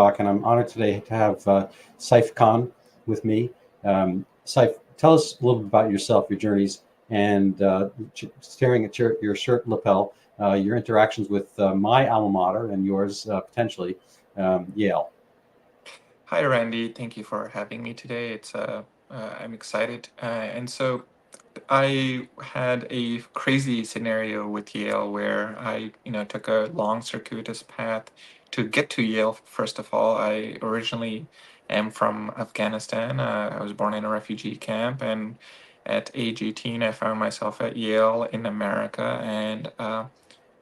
Talk, and I'm honored today to have Saif Khan with me. Saif, tell us a little bit about yourself, your journeys, and staring at your shirt lapel, your interactions with my alma mater and yours potentially, Yale. Hi, Randy. Thank you for having me today. I'm excited. I had a crazy scenario with Yale where I took a long circuitous path to get to Yale. First of all, I originally am from Afghanistan. I was born in a refugee camp, and at age 18, I found myself at Yale in America, and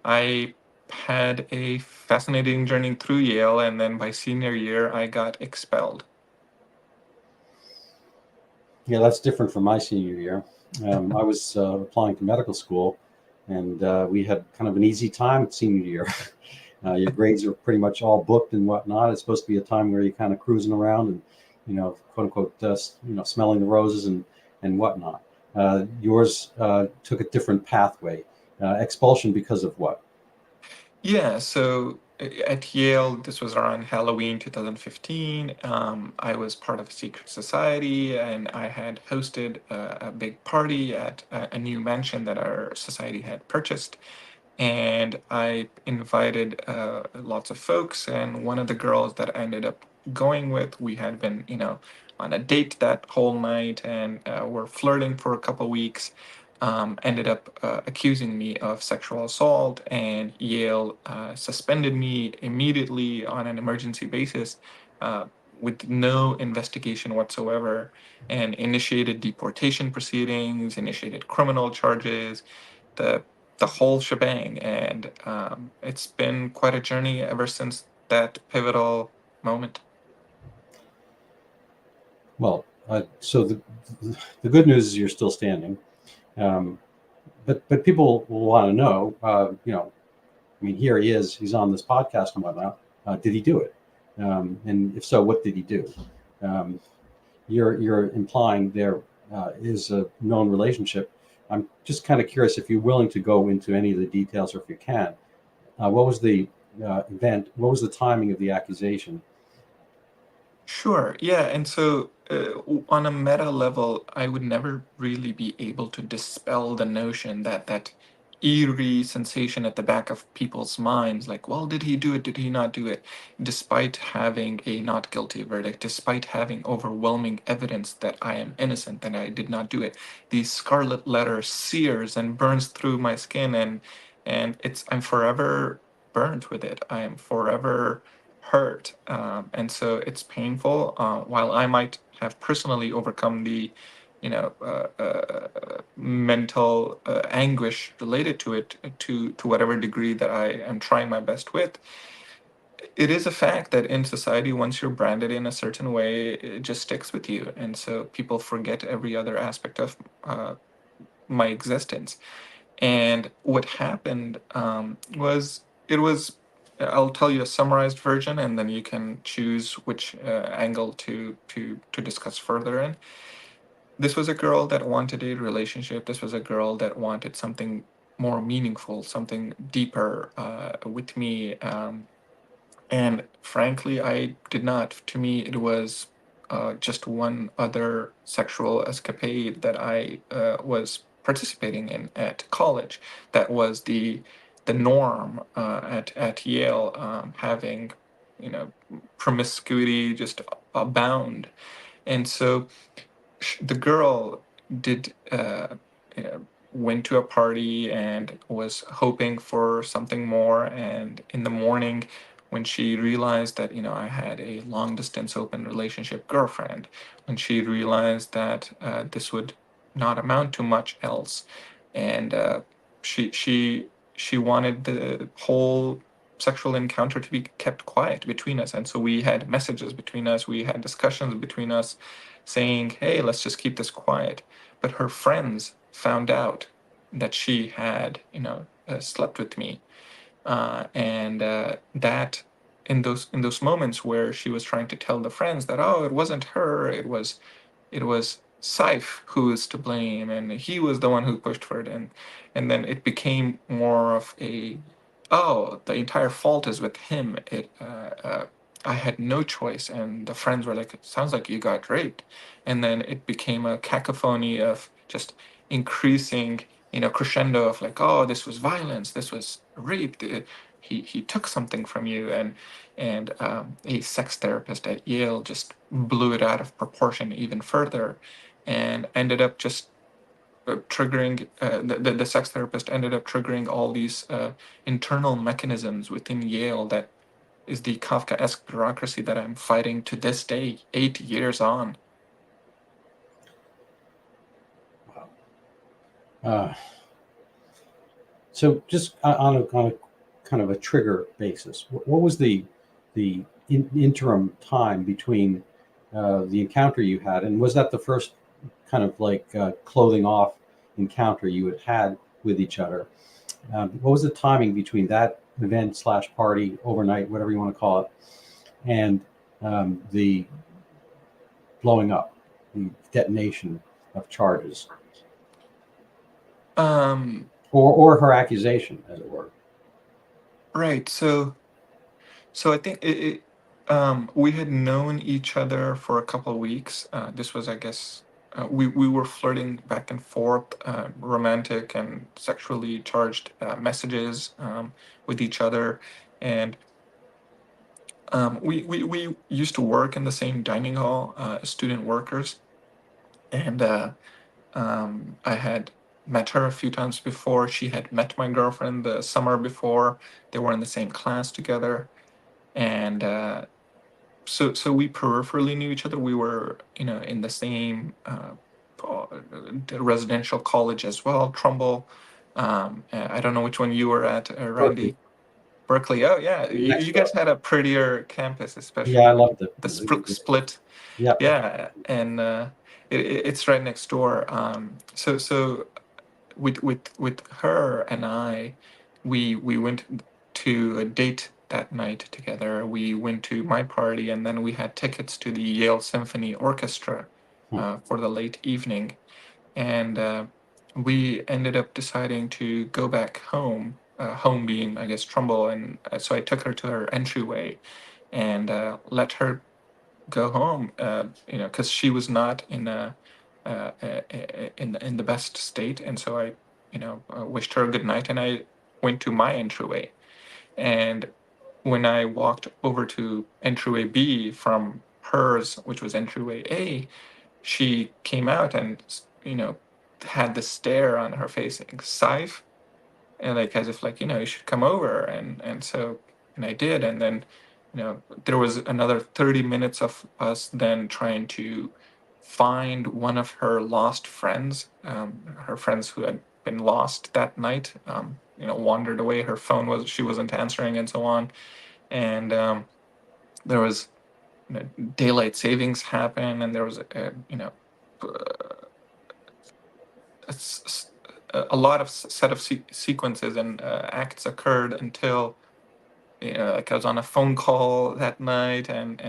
I had a fascinating journey through Yale, and then by senior year, I got expelled. Yeah, that's different from my senior year. I was applying to medical school, and we had kind of an easy time at senior year. Your grades are pretty much all booked and whatnot. It's supposed to be a time where you're kind of cruising around and, quote unquote, smelling the roses and whatnot. Yours took a different pathway. Expulsion because of what? Yeah, so at Yale, this was around Halloween 2015. I was part of a secret society, and I had hosted a big party at a new mansion that our society had purchased. And I invited lots of folks, and one of the girls that I ended up going with, we had been, on a date that whole night, and were flirting for a couple weeks. Ended up accusing me of sexual assault, and Yale suspended me immediately on an emergency basis uh, with no investigation whatsoever, and initiated deportation proceedings, initiated criminal charges, the the whole shebang. And it's been quite a journey ever since that pivotal moment. Well, the good news is you're still standing. Um, but people will want to know, I mean, here he is. He's on this podcast and whatnot. Did he do it? And if so, what did he do? Um, you're implying there is a known relationship. I'm just kind of curious if you're willing to go into any of the details, or if you can. What was the event? What was the timing of the accusation? Sure. Yeah. And so, on a meta level, I would never really be able to dispel the notion that that eerie sensation at the back of people's minds, like, well, did he do it? Did he not do it? Despite having a not guilty verdict, despite having overwhelming evidence that I am innocent, that I did not do it, the scarlet letter sears and burns through my skin, and I'm forever burnt with it. I am forever hurt, and so it's painful. While I might have personally overcome the, mental anguish related to it to whatever degree that I am trying my best with, it is a fact that in society, once you're branded in a certain way, it just sticks with you, and so people forget every other aspect of my existence. And what happened was it was, I'll tell you a summarized version, and then you can choose which angle to discuss further in. This was a girl that wanted a relationship. This was a girl that wanted something more meaningful, something deeper with me. And frankly, I did not. To me, it was just one other sexual escapade that I was participating in at college. That was the norm at Yale, having, you know, promiscuity just abound. And so the girl did went to a party and was hoping for something more, and in the morning, when she realized that, I had a long distance open relationship girlfriend, when she realized that this would not amount to much else, and she she she wanted the whole sexual encounter to be kept quiet between us. And so we had messages between us, we had discussions between us, saying, hey, let's just keep this quiet. But her friends found out that she had, slept with me, and that in those moments where she was trying to tell the friends that, oh, it wasn't her, it was Saif who is to blame, and he was the one who pushed for it, and then it became more of a, oh, the entire fault is with him. I had no choice, and the friends were like, "It sounds like you got raped," and then it became a cacophony of just increasing, crescendo of like, "Oh, this was violence. This was rape. He took something from you," and a sex therapist at Yale just blew it out of proportion even further, and ended up just triggering the sex therapist ended up triggering all these internal mechanisms within Yale that is the Kafkaesque bureaucracy that I'm fighting to this day, 8 years on. Uh, so just on a kind of a trigger basis, what was the interim time between the encounter you had, and was that the first kind of like clothing off encounter you had with each other? What was the timing between that event slash party, overnight, whatever you want to call it, and the blowing up, the detonation of charges, Um, or her accusation, as it were? right. So I think we had known each other for a couple of weeks. This was, I guess, we were flirting back and forth, romantic and sexually charged messages with each other, and we used to work in the same dining hall, student workers, and I had met her a few times before. She had met my girlfriend the summer before. They were in the same class together, and so we peripherally knew each other. We were, in the same residential college as well, Trumbull. I don't know which one you were at, Berkeley, Randy. Berkeley. Oh yeah, next you guys door. had a prettier campus, Yeah, especially I with loved it. the split. Yeah. Yeah, and it's right next door. So with her and I, we went to a date that night together. We went to my party, and then we had tickets to the Yale Symphony Orchestra Hmm. for the late evening, and we ended up deciding to go back home. Home being, I guess, Trumbull, and so I took her to her entryway and let her go home. Because she was not in the best state, and so I, wished her a good night, and I went to my entryway. And when I walked over to entryway B from hers, which was entryway A, she came out and had the stare on her face, like, Saif, and like as if like, you should come over, and I did, and then there was another 30 minutes of us then trying to find one of her lost friends, her friends who had been lost that night, wandered away. Her phone was she wasn't answering, and so on. And there was, daylight savings happen, and there was a, a lot of set of sequences and acts occurred until, like I was on a phone call that night, and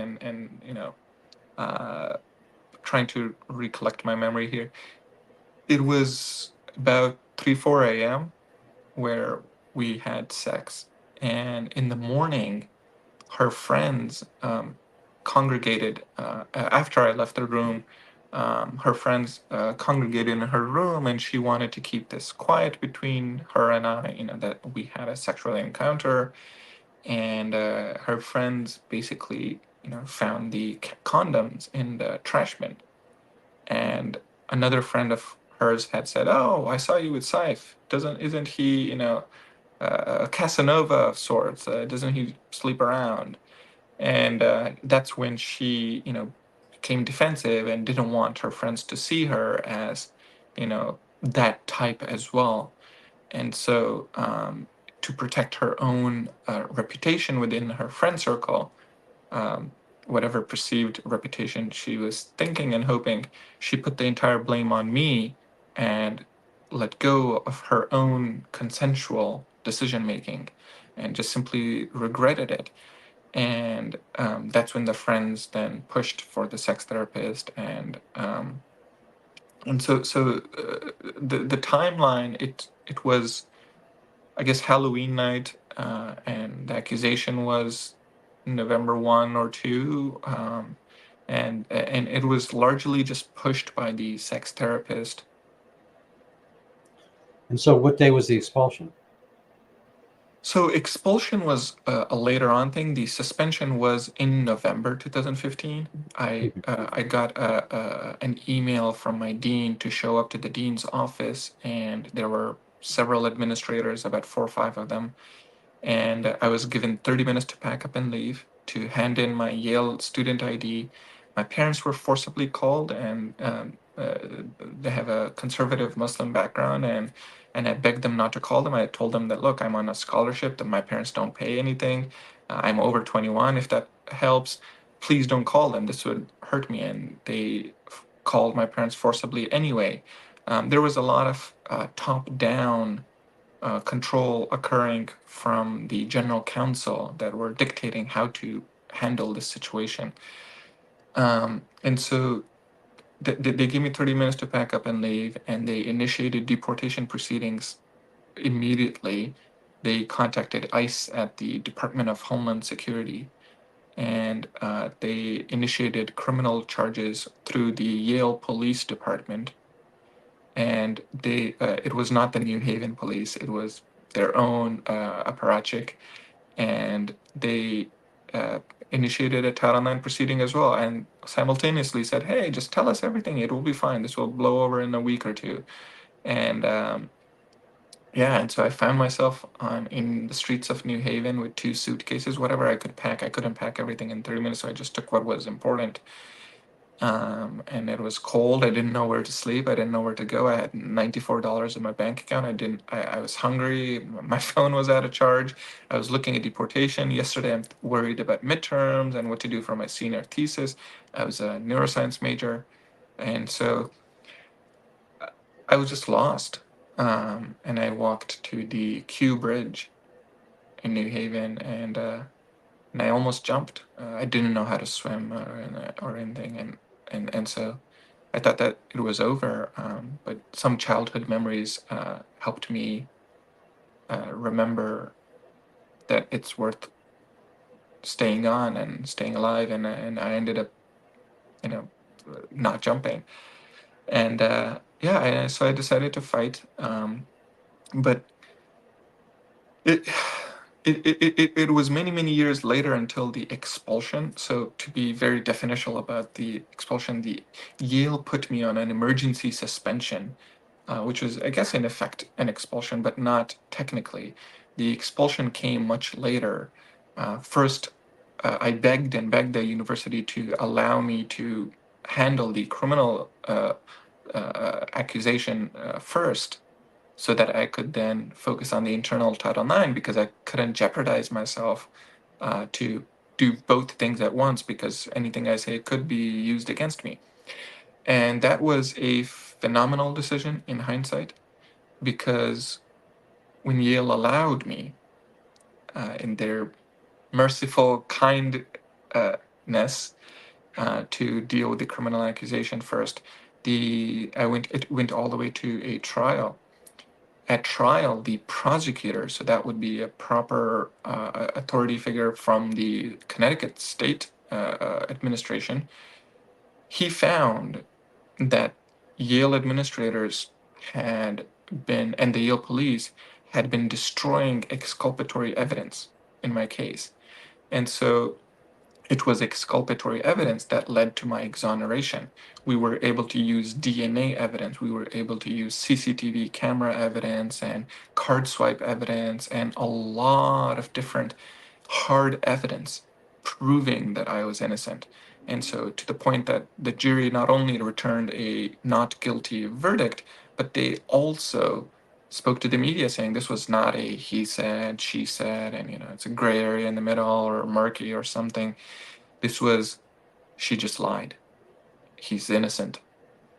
uh, trying to recollect my memory here. It was about 3-4 a.m. where we had sex, and in the morning her friends congregated after I left the room. Her friends congregated in her room, and she wanted to keep this quiet between her and I, that we had a sexual encounter. And her friends basically, found the condoms in the trash bin. And another friend of hers had said, "Oh, I saw you with Saif. Isn't he, a Casanova of sorts? Doesn't he sleep around?" And that's when she, became defensive and didn't want her friends to see her as, that type as well. And so, to protect her own reputation within her friend circle, um, whatever perceived reputation she was thinking and hoping, she put the entire blame on me and let go of her own consensual decision making and just simply regretted it. And that's when the friends then pushed for the sex therapist, and so the timeline, it was, I guess, Halloween night, and the accusation was November 1 or 2. And it was largely just pushed by the sex therapist. And so, what day was the expulsion? So expulsion was a later on thing. The suspension was in November 2015. I got an email from my dean to show up to the dean's office, and there were several administrators, about 4 or 5 of them, and I was given 30 minutes to pack up and leave, to hand in my Yale student ID. My parents were forcibly called, and they have a conservative Muslim background, and I begged them not to call them. I told them that, look, I'm on a scholarship, that my parents don't pay anything. I'm over 21, if that helps. Please don't call them. This would hurt me. And they called my parents forcibly anyway. There was a lot of top down control occurring from the general counsel that were dictating how to handle this situation. And so they gave me 30 minutes to pack up and leave, and they initiated deportation proceedings immediately. They contacted ICE at the Department of Homeland Security, and they initiated criminal charges through the Yale Police Department. And it was not the New Haven police, it was their own apparatchik, and they uh, initiated a Title IX proceeding as well, and simultaneously said, "Hey, just tell us everything; it will be fine. This will blow over in a week or two." And yeah, and so I found myself on in the streets of New Haven with 2 suitcases, whatever I could pack. I couldn't pack everything in 30 minutes, so I just took what was important. And it was cold. I didn't know where to sleep. I didn't know where to go. I had $94 in my bank account. I was hungry. My phone was out of charge. I was looking at deportation. Yesterday, I'm worried about midterms and what to do for my senior thesis. I was a neuroscience major. And so I was just lost. And I walked to the Q Bridge in New Haven, and I almost jumped. I didn't know how to swim or anything. And so I thought that it was over, but some childhood memories helped me remember that it's worth staying on and staying alive, and I ended up, you know, not jumping, and yeah, so I decided to fight, but it. It was many, many years later until the expulsion. So, to be very definitional about the expulsion, the Yale put me on an emergency suspension, which was, I guess, in effect an expulsion, but not technically. The expulsion came much later. First, I begged and begged the university to allow me to handle the criminal accusation first, so that I could then focus on the internal Title IX, because I couldn't jeopardize myself to do both things at once, because anything I say could be used against me. And that was a phenomenal decision in hindsight, because when Yale allowed me, in their merciful kindness, to deal with the criminal accusation first, it went all the way to a trial. At trial, the prosecutor, so that would be a proper authority figure from the Connecticut State administration, he found that Yale administrators had been, and the Yale police had been destroying exculpatory evidence in my case. And so it was exculpatory evidence that led to my exoneration. We were able to use DNA evidence, we were able to use CCTV camera evidence and card swipe evidence and a lot of different hard evidence proving that I was innocent. And so, to the point that the jury not only returned a not guilty verdict, but they also spoke to the media saying this was not a he said, she said, and it's a gray area in the middle or murky or something. This was, she just lied. He's innocent.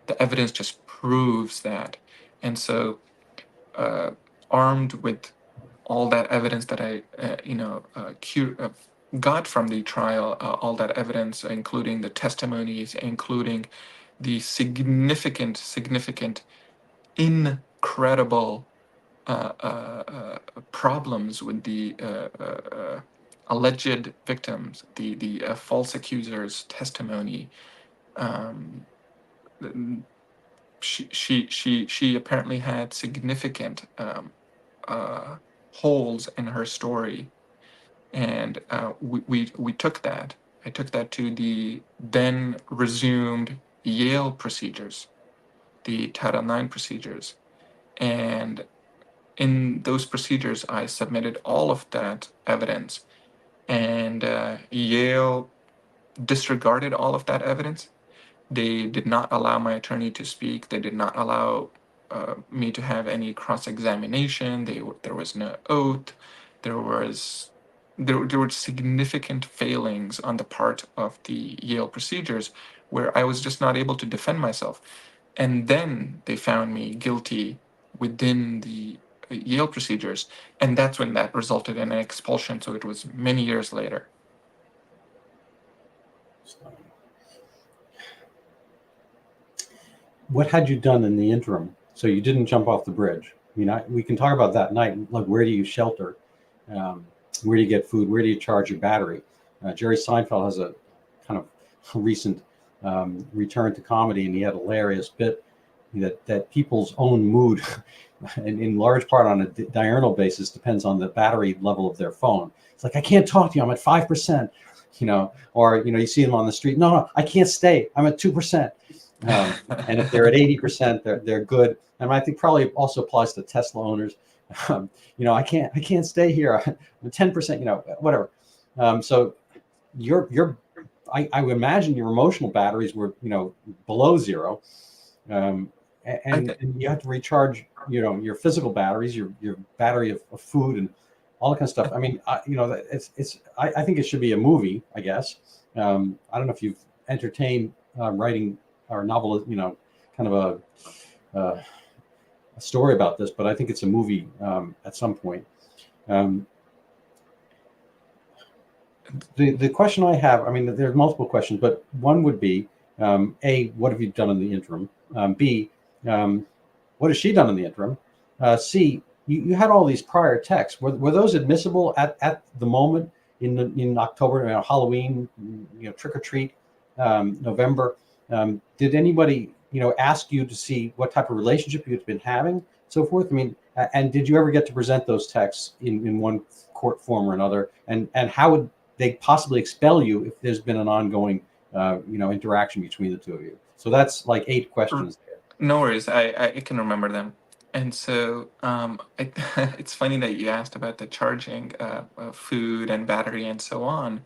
The evidence just proves that. And so, uh, armed with all that evidence that I, got from the trial, all that evidence, including the testimonies, including the significant, incredible problems with the alleged victims, the false accusers' testimony. Um, she apparently had significant uh, holes in her story, and we took that. I took that to the then resumed Yale procedures, the Title IX procedures, and in those procedures, I submitted all of that evidence, and Yale disregarded all of that evidence. They did not allow my attorney to speak. They did not allow me to have any cross-examination. There was no oath. There was there were significant failings on the part of the Yale procedures where I was just not able to defend myself. And then they found me guilty within the Yale procedures, and that's when that resulted in an expulsion. So it was many years later. What had you done in the interim? So you didn't jump off the bridge. I mean, we can talk about that night. Like, where do you shelter? Where do you get food? Where do you charge your battery? Jerry Seinfeld has a kind of recent return to comedy, and he had a hilarious bit that people's own mood, and in large part on a diurnal basis, depends on the battery level of their phone. It's like, I can't talk to you. I'm at 5%. Or you see them on the street. No, I can't stay. I'm at 2%. And if they're at 80%, they're good. And I think probably also applies to Tesla owners. I can't stay here. I'm 10%. Whatever. So I would imagine your emotional batteries were below zero, and you have to recharge your physical batteries, your battery of food and all that kind of stuff. I mean, I think it should be a movie, I guess. I don't know if you've entertained writing or novel, kind of a story about this, but I think it's a movie at some point. The question I have, I mean, there's multiple questions, but one would be, A, what have you done in the interim? B, what has she done in the interim? C, you had all these prior texts. Were those admissible at the moment in October, Halloween, trick or treat, November? Did anybody, ask you to see what type of relationship you'd been having, so forth? I mean, and did you ever get to present those texts in one court form or another? And how would they possibly expel you if there's been an ongoing, interaction between the two of you? So that's like 8 questions there. No worries, I can remember them. And so it's funny that you asked about the charging food and battery and so on.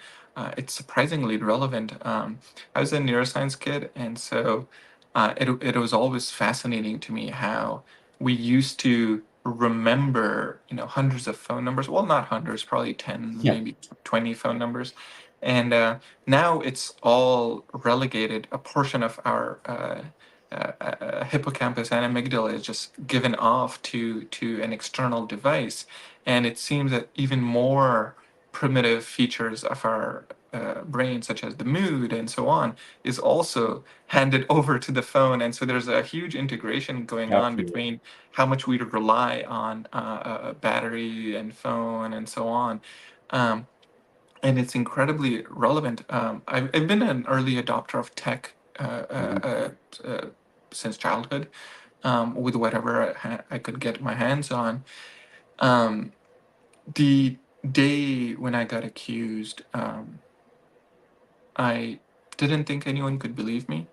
It's surprisingly relevant. I was a neuroscience kid, and so it was always fascinating to me how we used to remember, hundreds of phone numbers. Well, not hundreds, probably 10, Yeah. maybe 20 phone numbers. And now it's all relegated. A portion of our hippocampus and amygdala is just given off to an external device, and it seems that even more primitive features of our brain, such as the mood and so on, is also handed over to the phone. And so there's a huge integration going on Absolutely. between how much we rely on battery and phone and so on. Um, and it's incredibly relevant. I've been an early adopter of tech since childhood, with whatever I could get my hands on. Um, the day when I got accused, I didn't think anyone could believe me,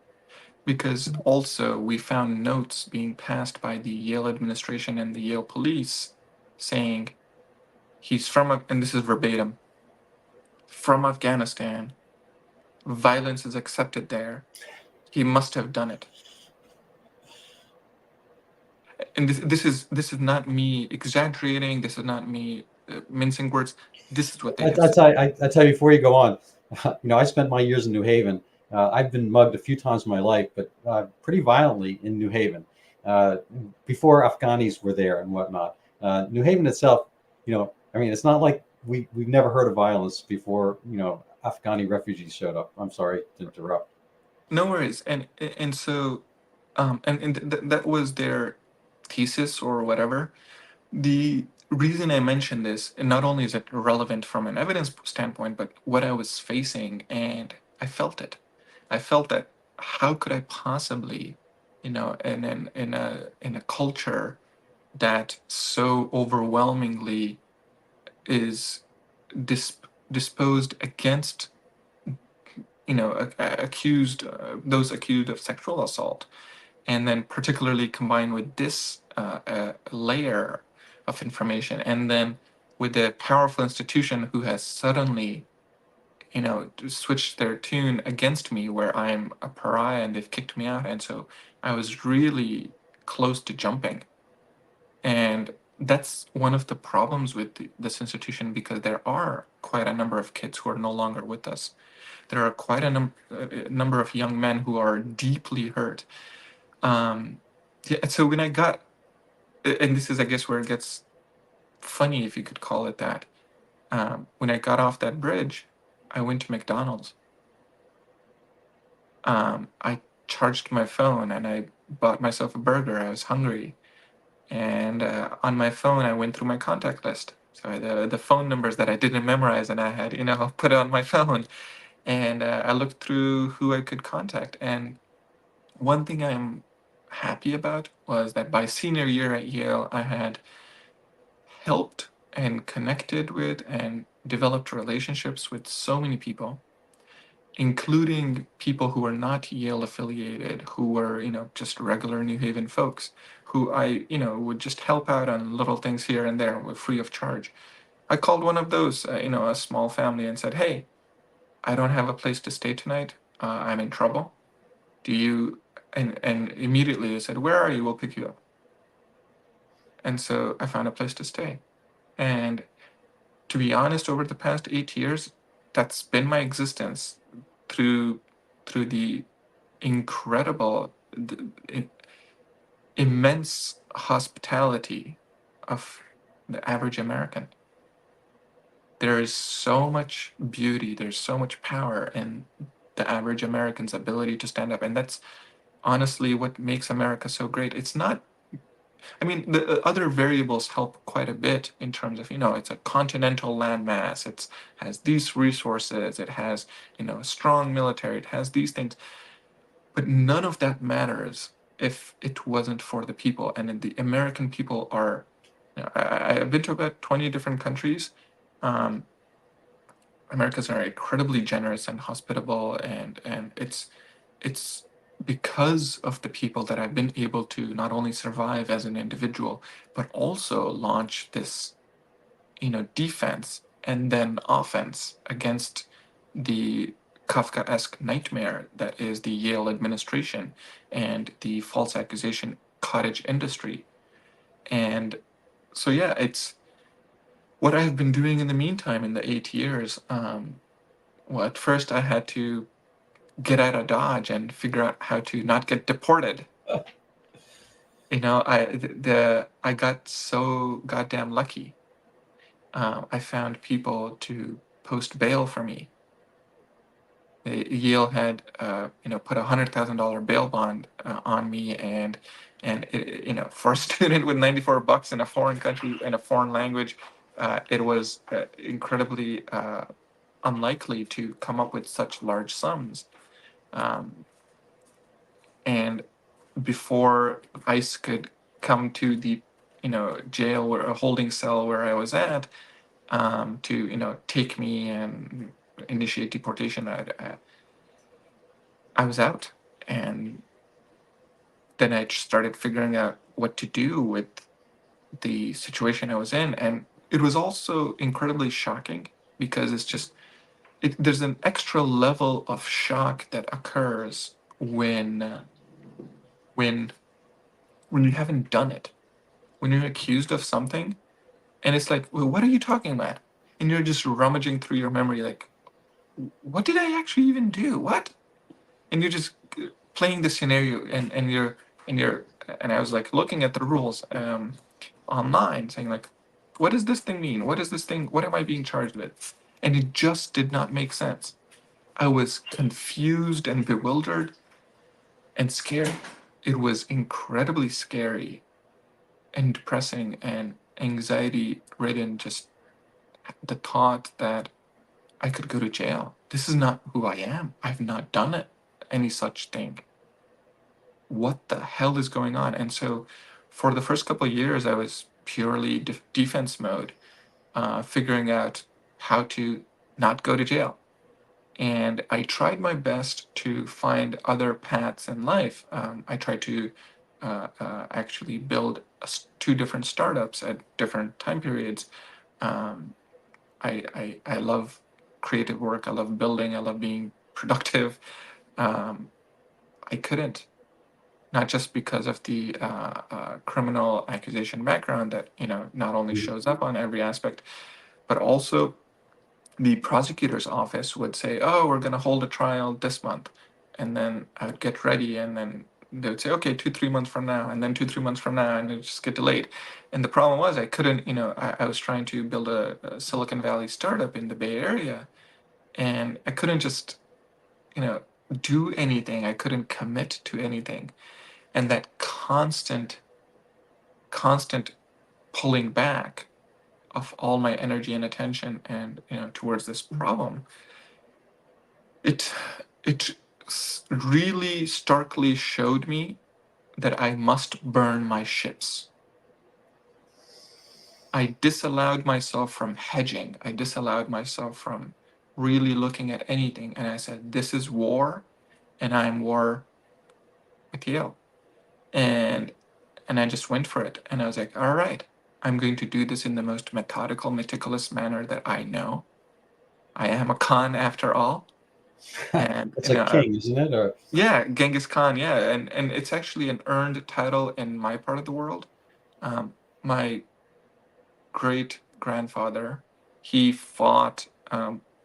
because also we found notes being passed by the Yale administration and the Yale police saying he's and this is verbatim, from Afghanistan, violence is accepted there. He must have done it. And this is not me exaggerating. This is not me mincing words. This is what they have said. I tell you, before you go on, I spent my years in New Haven. I've been mugged a few times in my life, but pretty violently in New Haven, before Afghanis were there and whatnot. New Haven itself, I mean, it's not like we've never heard of violence before, Afghani refugees showed up. I'm sorry to interrupt. No worries. And so that was their thesis or whatever. The reason I mention this, and not only is it relevant from an evidence standpoint, but what I was facing, and I felt it. I felt that how could I possibly, in a culture that so overwhelmingly is dis- disposed against, accused, those accused of sexual assault, and then particularly combined with this layer of information, and then with the powerful institution who has suddenly, switched their tune against me, where I'm a pariah and they've kicked me out, and so I was really close to jumping. And that's one of the problems with this institution, because there are quite a number of kids who are no longer with us. There are quite a number of young men who are deeply hurt. um, yeah, so when I got, and this is, I guess, where it gets funny, if you could call it that. When I got off that bridge, I went to McDonald's. I charged my phone and I bought myself a burger. I was hungry, and on my phone, I went through my contact list. So the phone numbers that I didn't memorize, and I had, put it on my phone, and I looked through who I could contact. And one thing I'm happy about was that by senior year at Yale, I had helped and connected with and developed relationships with so many people, including people who were not Yale affiliated, who were, just regular New Haven folks, who I, would just help out on little things here and there free of charge. I called one of those, a small family, and said, "Hey, I don't have a place to stay tonight. I'm in trouble. Do you?" And immediately they said, "Where are you? We'll pick you up." And so I found a place to stay. And to be honest, over the past 8 years, that's been my existence through the incredible, immense hospitality of the average American. There is so much beauty, there's so much power in the average American's ability to stand up. And that's honestly what makes America so great. It's not, I mean, the other variables help quite a bit in terms of, it's a continental landmass. It's has these resources. It has, a strong military. It has these things. But none of that matters if it wasn't for the people. And the American people are, I've been to about 20 different countries. Um, Americans are incredibly generous and hospitable, and it's because of the people that I've been able to not only survive as an individual, but also launch this, defense and then offense against the Kafkaesque nightmare that is the Yale administration and the false accusation cottage industry. And so, yeah, it's what I've been doing in the meantime in the 8 years. Well, at first I had to get out of Dodge and figure out how to not get deported. I got so goddamn lucky. I found people to post bail for me. Yale had, put $100,000 bail bond on me, and for a student with $94 in a foreign country in a foreign language, it was incredibly unlikely to come up with such large sums. Um, and before ICE could come to the, jail or a holding cell where I was at, to, take me and initiate deportation, I was out. And then I just started figuring out what to do with the situation I was in. And it was also incredibly shocking, because it's just, there's an extra level of shock that occurs when when you haven't done it, when you're accused of something, and it's like, well, what are you talking about? And you're just rummaging through your memory, like, what did I actually even do? What? And you're just playing the scenario, and I was like looking at the rules online, saying like, what does this thing mean? What is this thing? What am I being charged with? And it just did not make sense. I was confused and bewildered and scared. It was incredibly scary and depressing, and anxiety ridden, just the thought that I could go to jail. This is not who I am. I've not done it, any such thing. What the hell is going on? And so for the first couple of years, I was purely defense mode, figuring out how to not go to jail. And I tried my best to find other paths in life. I tried to actually build two different startups at different time periods. Um, I love creative work. I love building. I love being productive. Um, I couldn't, not just because of the criminal accusation background that not only shows up on every aspect, but also the prosecutor's office would say, "Oh, we're going to hold a trial this month," and then I would get ready, and then they would say, "Okay, 2-3 months from now," and then 2-3 months from now, and it would just get delayed. And the problem was I couldn't, I was trying to build a Silicon Valley startup in the Bay Area, and I couldn't just, you know, do anything. I couldn't commit to anything, and that constant pulling back of all my energy and attention and towards this problem, it it really starkly showed me that I must burn my ships. I disallowed myself from hedging. I disallowed myself from really looking at anything, and I said, this is war, and I'm war with Yale. And I just went for it, and I was like, all right, I'm going to do this in the most methodical, meticulous manner that I know. I am a Khan after all. And It's like king, isn't it? Or yeah, Genghis Khan, yeah, and it's actually an earned title in my part of the world. My great grandfather, he fought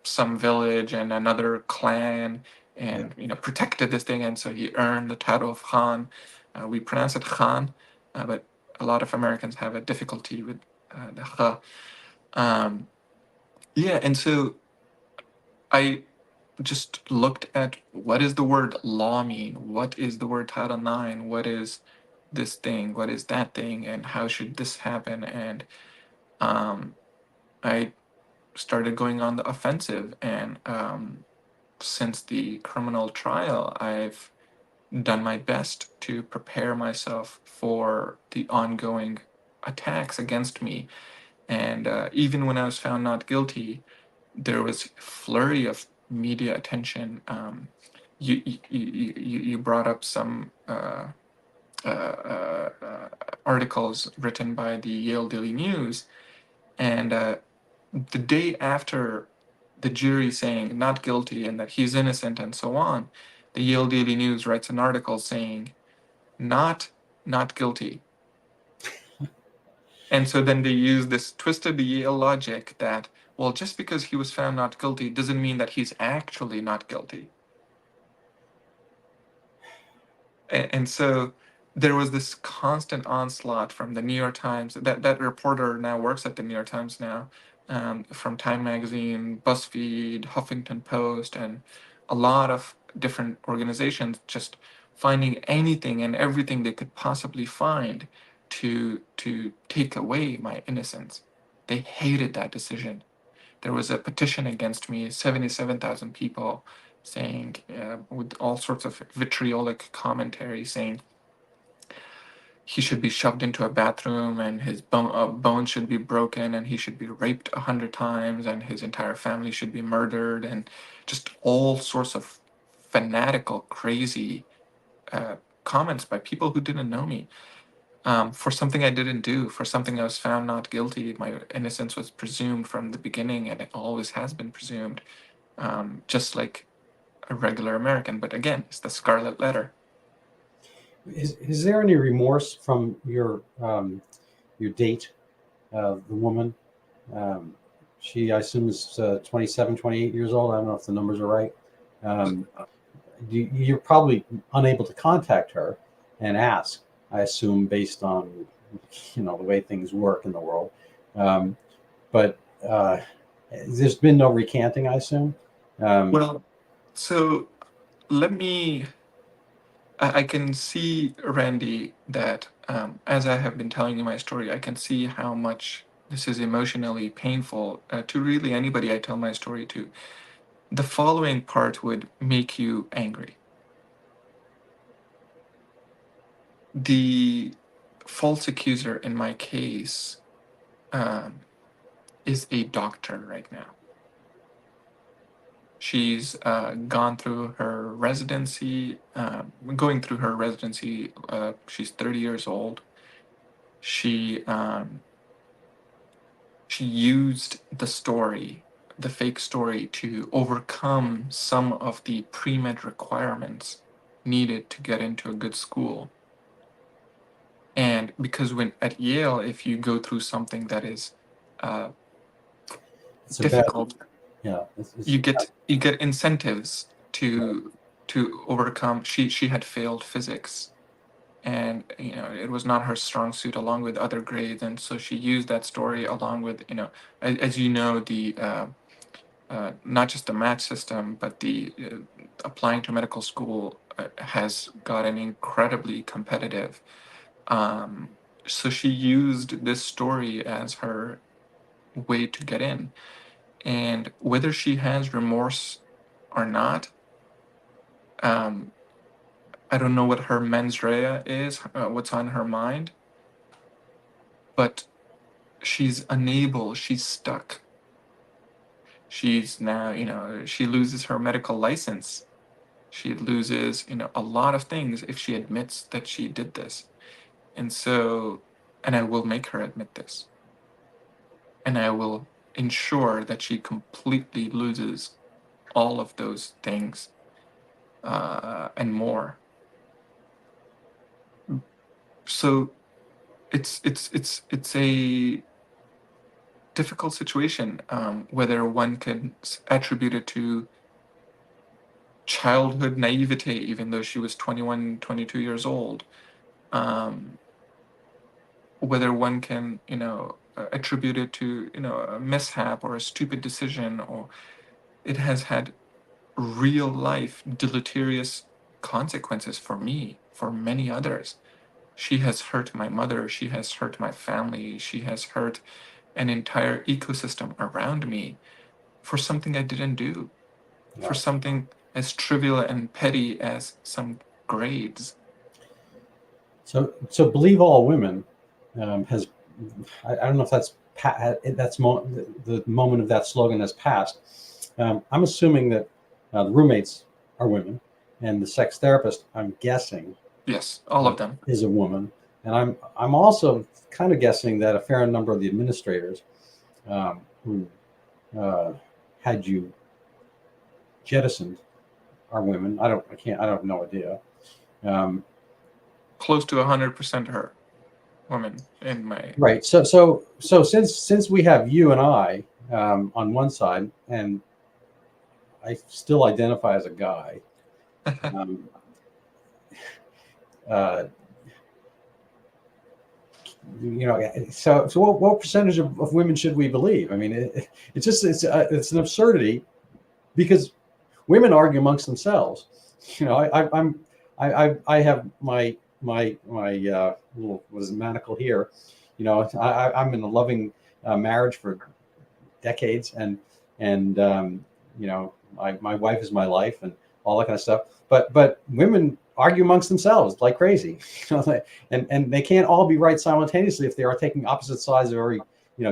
some village and another clan, yeah. and protected this thing, and so he earned the title of Khan. We pronounce it Khan, but a lot of Americans have a difficulty with the Kha. Um, yeah, and so I just looked at what does the word law mean? What is the word Title IX? What is this thing? What is that thing? And how should this happen? And um, I started going on the offensive. And since the criminal trial, I've done my best to prepare myself for the ongoing attacks against me. And even when I was found not guilty, there was flurry of media attention. You brought up some articles written by the Yale Daily News, and the day after the jury saying not guilty and that he's innocent and so on, the Yale Daily News writes an article saying not guilty. And so then they use this twisted Yale logic that, well, just because he was found not guilty doesn't mean that he's actually not guilty. And so there was this constant onslaught from the New York Times. That reporter now works at the New York Times now, from Time Magazine, BuzzFeed, Huffington Post, and a lot of different organizations just finding anything and everything they could possibly find to take away my innocence. They hated that decision. There was a petition against me, 77,000 people saying, with all sorts of vitriolic commentary, saying he should be shoved into a bathroom and his bones should be broken and he should be raped 100 times and his entire family should be murdered, and just all sorts of fanatical, crazy comments by people who didn't know me. For something I didn't do, for something I was found not guilty. My innocence was presumed from the beginning, and it always has been presumed, just like a regular American. But again, it's the scarlet letter. Is there any remorse from your date, the woman? Um, she, I assume, is 27, 28 years old. I don't know if the numbers are right. Um, you're probably unable to contact her and ask, I assume, based on the way things work in the world. But there's been no recanting, I assume. Well, so let me I can see, Randy, that as I have been telling you my story, I can see how much this is emotionally painful to really anybody I tell my story to. The following part would make you angry. The false accuser in my case um, is a doctor right now. She's gone through her residency, going through her residency. She's 30 years old. She she used the story, the fake story, to overcome some of the pre-med requirements needed to get into a good school. And because when at Yale, if you go through something that is uh, It's a bad, difficult, yeah. you get incentives to overcome. She had failed physics, and you know it was not her strong suit, along with other grades, and so she used that story along with, you know, as you know, the not just the match system, but the applying to medical school has gotten incredibly competitive. Um, so she used this story as her way to get in. And whether she has remorse or not, um, I don't know what her mens rea is, what's on her mind, but she's unable, she's stuck. She's now, you know, she loses her medical license. She loses, you know, a lot of things if she admits that she did this. And so, and I will make her admit this. And I will ensure that she completely loses all of those things and more. So it's a difficult situation, whether one can attribute it to childhood naivete, even though she was 21, 22 years old, um, whether one can, you know, attribute it to, you know, a mishap or a stupid decision, or it has had real life deleterious consequences for me, for many others. She has hurt my mother, she has hurt my family, she has hurt an entire ecosystem around me for something I didn't do, for Yeah. something as trivial and petty as some grades. So believe all women has, I don't know if the moment of that slogan has passed. I'm assuming that the roommates are women, and the sex therapist, I'm guessing, Yes, all of them. is a woman, and I'm also kind of guessing that a fair number of the administrators who had you jettisoned are women. I have no idea. Um, Close to 100% her women in my. right. So since we have you and I on one side, and I still identify as a guy, um, uh, so what percentage of women should we believe? I mean, it's an absurdity because women argue amongst themselves. I have my little, what is it, manacle here. I'm in a loving marriage for decades, and my wife is my life and all that kind of stuff. But women argue amongst themselves like crazy, and they can't all be right simultaneously if they are taking opposite sides of every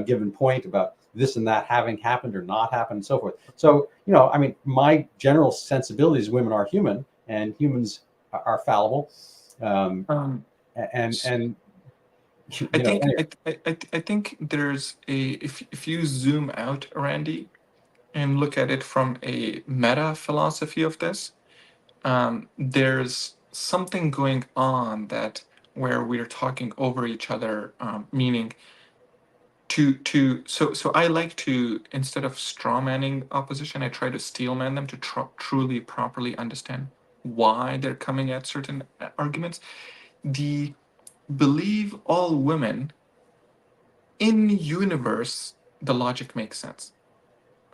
given point about this and that having happened or not happened and so forth. So I mean, my general sensibilities: women are human, and humans are fallible, Um, and I think anyway. I think there's a, if you zoom out, Randy, and look at it from a meta philosophy of this, there's something going on that where we're talking over each other, meaning so I like to, instead of straw manning opposition, I try to steel man them to truly properly understand why they're coming at certain arguments. The believe all women in universe, the logic makes sense.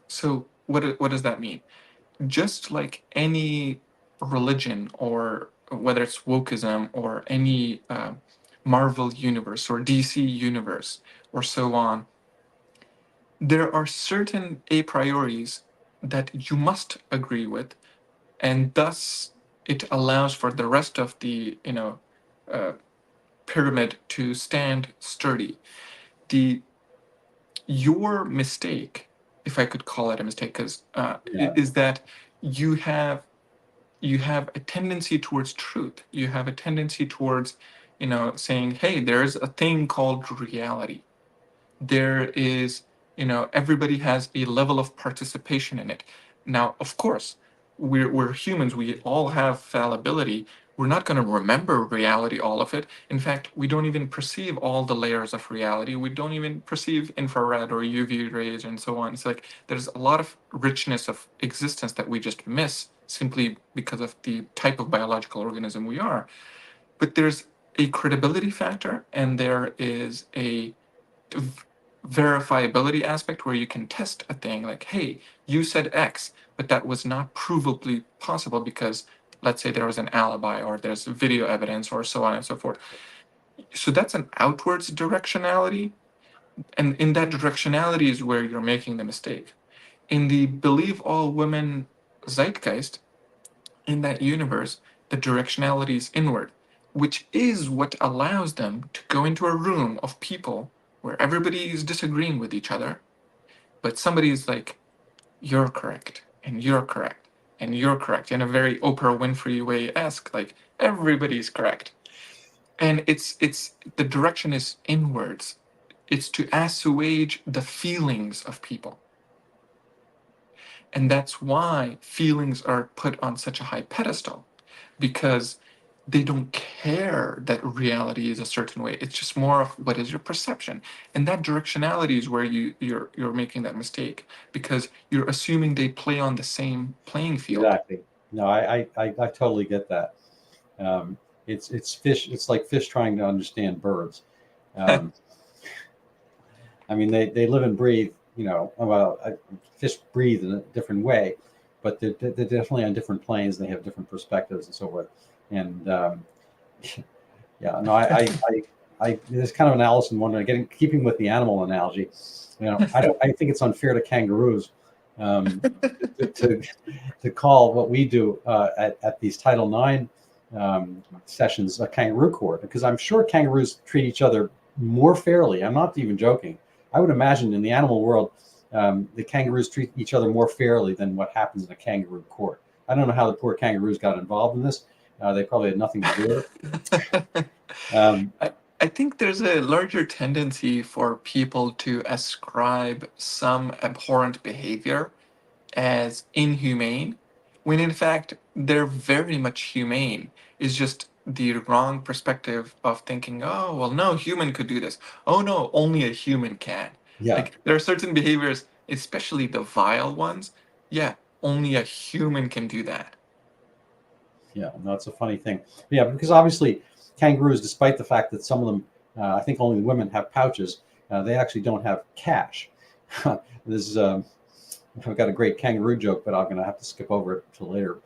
So what does that mean? Just like any religion or whether it's wokeism or any Marvel universe or DC universe or so on, there are certain a prioris that you must agree with, and thus it allows for the rest of the uh, pyramid to stand sturdy. The Your mistake, if I could call it a mistake, because Yeah. is that you have you have a tendency towards truth. You have a tendency towards saying, hey, there's a thing called reality. There is, everybody has a level of participation in it. Now, of course, we're humans. We all have fallibility. We're not going to remember reality, all of it. In fact, we don't even perceive all the layers of reality. We don't even perceive infrared or UV rays and so on. It's like there's a lot of richness of existence that we just miss simply because of the type of biological organism we are. But there's a credibility factor, and there is a verifiability aspect where you can test a thing like, hey, you said X, but that was not provably possible because, let's say, there was an alibi or there's video evidence or so on and so forth. So that's an outwards directionality, and in that directionality is where you're making the mistake. In the believe all women zeitgeist, in that universe, the directionality is inward, which is what allows them to go into a room of people where everybody is disagreeing with each other, but somebody is like, you're correct, and you're correct, and you're correct, in a very Oprah Winfrey way esque, like everybody's correct. And it's the direction is inwards. It's to assuage the feelings of people. And that's why feelings are put on such a high pedestal, because they don't care that reality is a certain way. It's just more of what is your perception. And that directionality is where you're making that mistake, because you're assuming they play on the same playing field. Exactly. No, I totally get that. It's fish. It's like fish trying to understand birds. Um, I mean, they live and breathe. Well, fish breathe in a different way, but they're definitely on different planes. They have different perspectives and so forth. And yeah, no, there's kind of an Alice in Wonderland. Keeping with the animal analogy, I think it's unfair to kangaroos to, to to call what we do at these Title IX sessions a kangaroo court, because I'm sure kangaroos treat each other more fairly. I'm not even joking. I would imagine in the animal world, the kangaroos treat each other more fairly than what happens in a kangaroo court. I don't know how the poor kangaroos got involved in this. They probably had nothing to do with it. Um, I think there's a larger tendency for people to ascribe some abhorrent behavior as inhumane, when in fact they're very much humane. It's just the wrong perspective of thinking, oh, well, no human could do this. Oh, no, only a human can. yeah, Like, there are certain behaviors, especially the vile ones. Yeah, only a human can do that. yeah, no, it's a funny thing. Yeah, because obviously kangaroos, despite the fact that some of them, I think only women have pouches, they actually don't have cash. This is I've got a great kangaroo joke, but I'm going to have to skip over it till later.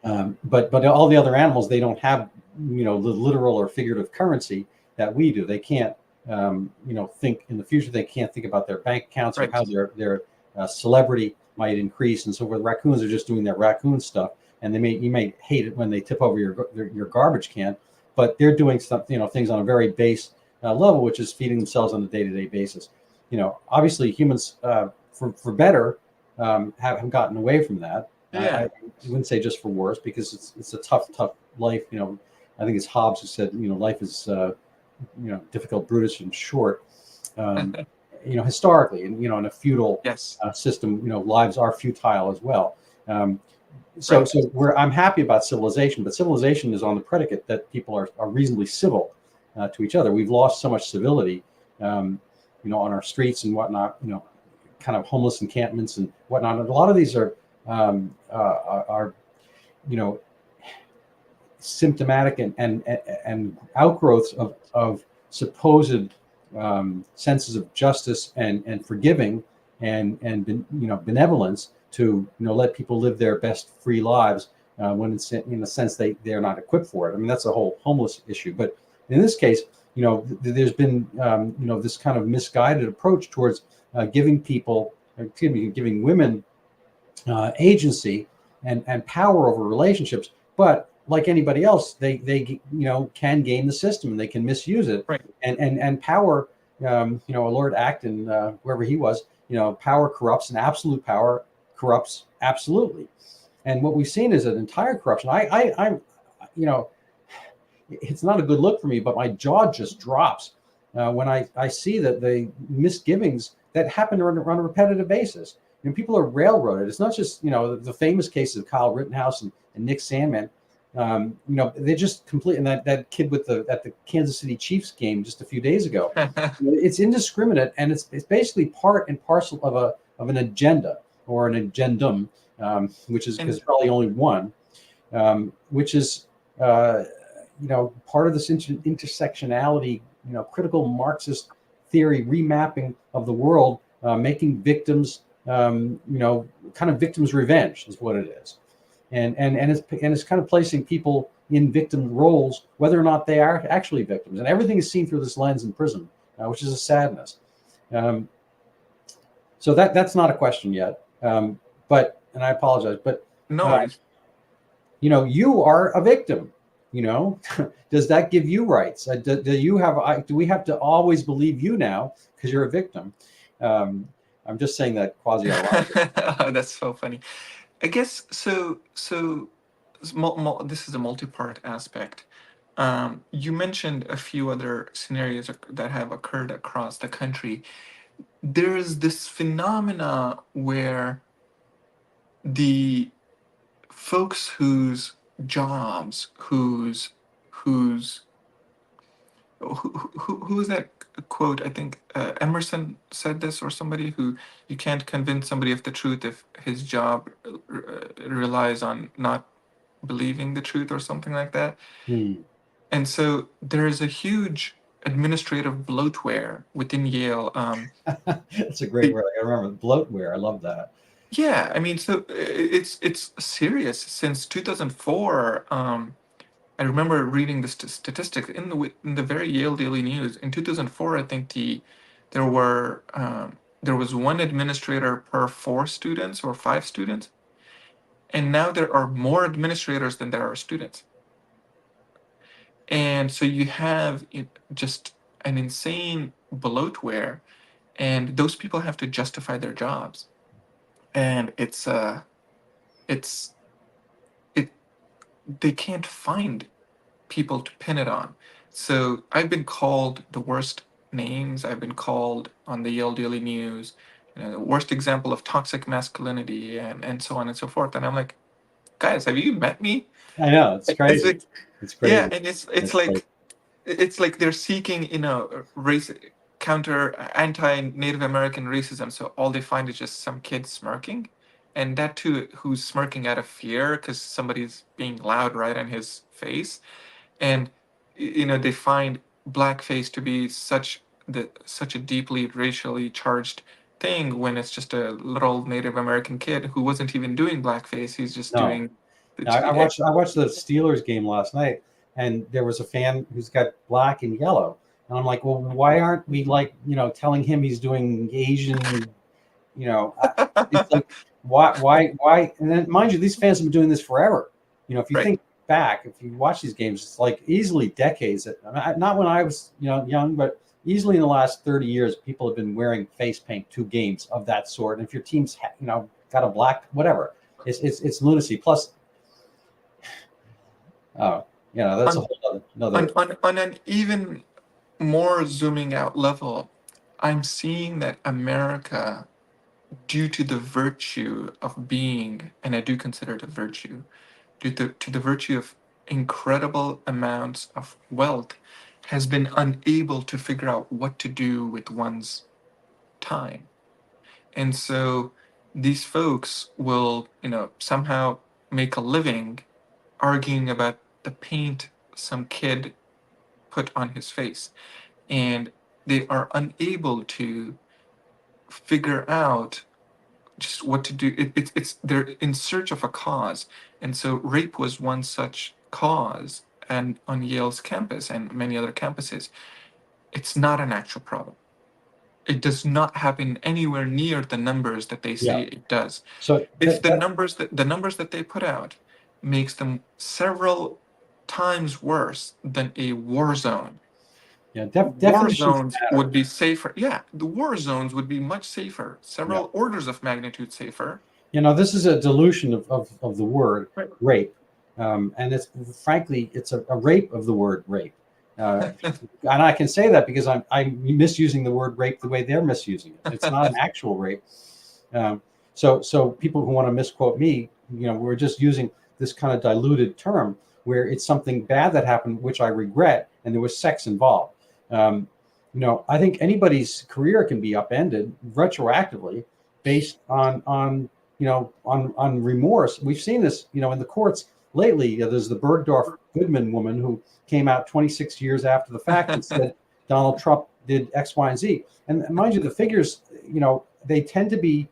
Um, but all the other animals, they don't have the literal or figurative currency that we do. They can't think in the future. They can't think about their bank accounts or Right. how their celebrity might increase. And so where raccoons are just doing their raccoon stuff, and you may hate it when they tip over your garbage can, but they're doing something things on a very base level, which is feeding themselves on a day-to-day basis. Obviously humans for better have gotten away from that. Yeah. I wouldn't say just for worse, because it's a tough life. I think it's Hobbes who said life is difficult, brutish, and short. Um, Historically, and in a feudal Yes. system, lives are futile as well. So Right. where I'm happy about civilization, but civilization is on the predicate that people are reasonably civil to each other. We've lost so much civility, on our streets and whatnot. Kind of homeless encampments and whatnot. And a lot of these are symptomatic and outgrowths of supposed senses of justice and forgiving and benevolence to let people live their best free lives when it's in a sense they're not equipped for it. I mean, that's a whole homeless issue. But in this case, there's been this kind of misguided approach towards giving people, giving women agency and power over relationships. But like anybody else, they can game the system and they can misuse it. Right. And power, Lord Acton, wherever he was, power corrupts, and absolute power corrupts absolutely. And what we've seen is an entire corruption. I'm, it's not a good look for me, but my jaw just drops when I see that the misgivings that happen on a repetitive basis. People are railroaded. It's not just the famous cases of Kyle Rittenhouse and Nick Sandmann. They just complete, and that kid at the Kansas City Chiefs game just a few days ago. It's indiscriminate, and it's basically part and parcel of an agenda or an agendum, which is because probably only one, which is part of this intersectionality, critical Marxist theory remapping of the world, making victims, kind of victims' revenge is what it is, and it's kind of placing people in victim roles, whether or not they are actually victims, and everything is seen through this lens and prism, which is a sadness. So that's not a question yet, but and I apologize, but no, you are a victim. Does that give you rights? Do we have to always believe you now because you're a victim? I'm just saying that quasi-ironically. That's so funny. I guess so. This is a multi-part aspect. You mentioned a few other scenarios that have occurred across the country. There is this phenomena where the folks whose jobs, who's who is that quote? I think Emerson said this, or somebody who, you can't convince somebody of the truth if his job relies on not believing the truth, or something like that. And so there is a huge administrative bloatware within Yale. That's a great word. I remember bloatware. I love that. Yeah, I mean, so it's serious. Since 2004, I remember reading the statistics in the very Yale Daily News in 2004. I think there were there was one administrator per 4 students or 5 students, and now there are more administrators than there are students. And so you have just an insane bloatware, and those people have to justify their jobs, and it's it they can't find people to pin it on. So I've been called the worst names. I've been called on the Yale Daily News, the worst example of toxic masculinity, and so on and so forth. And I'm like, guys, have you met me? I know, it's crazy. Like, It's yeah, crazy. and it's like they're seeking, race counter anti-Native American racism. So all they find is just some kid smirking, and that too, who's smirking out of fear because somebody's being loud right in his face. And they find blackface to be such a deeply racially charged thing, when it's just a little Native American kid who wasn't even doing blackface. He's just No. doing I watched the Steelers game last night, and there was a fan who's got black and yellow, and I'm like, well, why aren't we telling him he's doing Asian? It's like why? And then mind you, these fans have been doing this forever. If you right. think back, if you watch these games, it's like easily decades. Not when I was young, but easily in the last 30 years, people have been wearing face paint to games of that sort. And if your team's got a black whatever, it's lunacy. Plus, that's a whole another. On an even more zooming out level, I'm seeing that America, due to the virtue of being, and I do consider it a virtue, due to the virtue of incredible amounts of wealth, has been unable to figure out what to do with one's time. And so these folks will, somehow make a living arguing about the paint some kid put on his face. And they are unable to figure out just what to do. It's they're in search of a cause, and so rape was one such cause. And on Yale's campus and many other campuses, it's not an actual problem. It does not happen anywhere near the numbers that they Yeah. say it does. So It's the numbers that they put out makes them several times worse than a war zone. yeah, War definitions zones matter. would be safer. Yeah, the war zones would be much safer, Yeah. several orders of magnitude safer. This is a dilution of the word Right. rape. And it's frankly, it's a rape of the word rape. And I can say that because I'm misusing the word rape the way they're misusing it. It's not an actual rape. So people who want to misquote me, we're just using this kind of diluted term where it's something bad that happened, which I regret, and there was sex involved. I think anybody's career can be upended retroactively based on remorse. We've seen this, in the courts lately. There's the Bergdorf Goodman woman who came out 26 years after the fact and said Donald Trump did X, Y, and Z. And mind you, the figures, they tend to be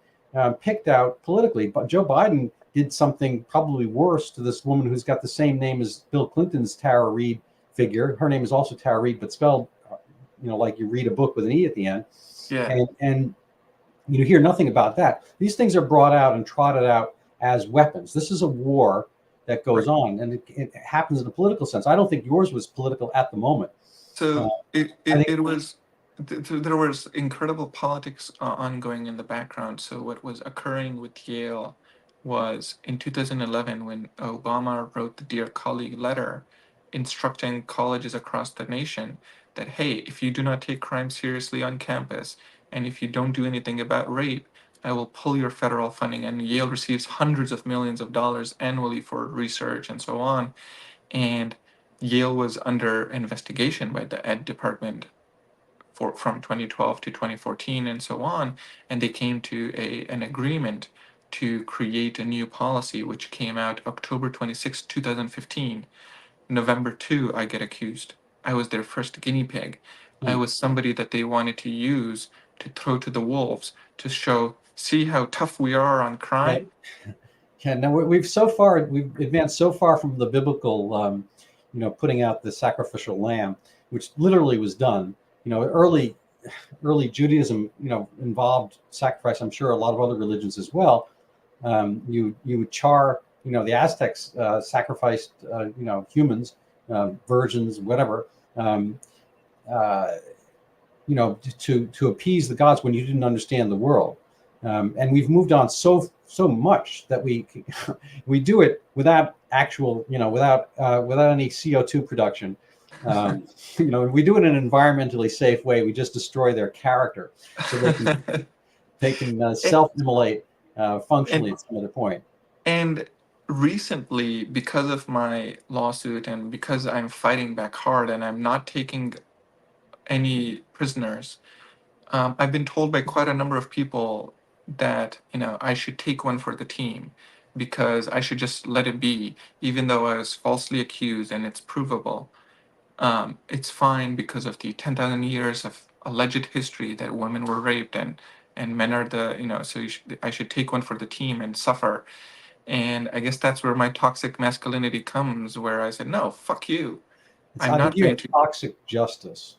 picked out politically. But Joe Biden did something probably worse to this woman who's got the same name as Bill Clinton's Tara Reid figure. Her name is also Tara Reid, but spelled, like you read a book with an E at the end. Yeah. And you hear nothing about that. These things are brought out and trotted out as weapons. This is a war that goes on, and it happens in a political sense. I don't think yours was political at the moment. So think- it was there was incredible politics ongoing in the background. So what was occurring with Yale was in 2011 when Obama wrote the Dear Colleague letter instructing colleges across the nation that, hey, if you do not take crime seriously on campus and if you don't do anything about rape, I will pull your federal funding. And Yale receives hundreds of millions of dollars annually for research and so on. And Yale was under investigation by the Ed Department from 2012 to 2014 and so on, and they came to an agreement to create a new policy, which came out October 26, 2015. November 2, I get accused. I was their first guinea pig. I was somebody that they wanted to use to throw to the wolves to show, see how tough we are on crime. Yeah. Now we've advanced so far from the biblical, putting out the sacrificial lamb, which literally was done. Early Judaism, involved sacrifice. I'm sure a lot of other religions as well. You would char, the Aztecs sacrificed, humans, virgins, whatever, to appease the gods when you didn't understand the world. And we've moved on so much that we we do it without actual, without any CO2 production. We do it in an environmentally safe way. We just destroy their character so they can self-immolate functionally at some other point. And recently, because of my lawsuit and because I'm fighting back hard and I'm not taking any prisoners, I've been told by quite a number of people that I should take one for the team because I should just let it be, even though I was falsely accused and it's provable. It's fine because of the 10,000 years of alleged history that women were raped and men are so I should take one for the team and suffer. And I guess that's where my toxic masculinity comes, where I said, no, fuck you. I'm I think not you going have to. toxic justice.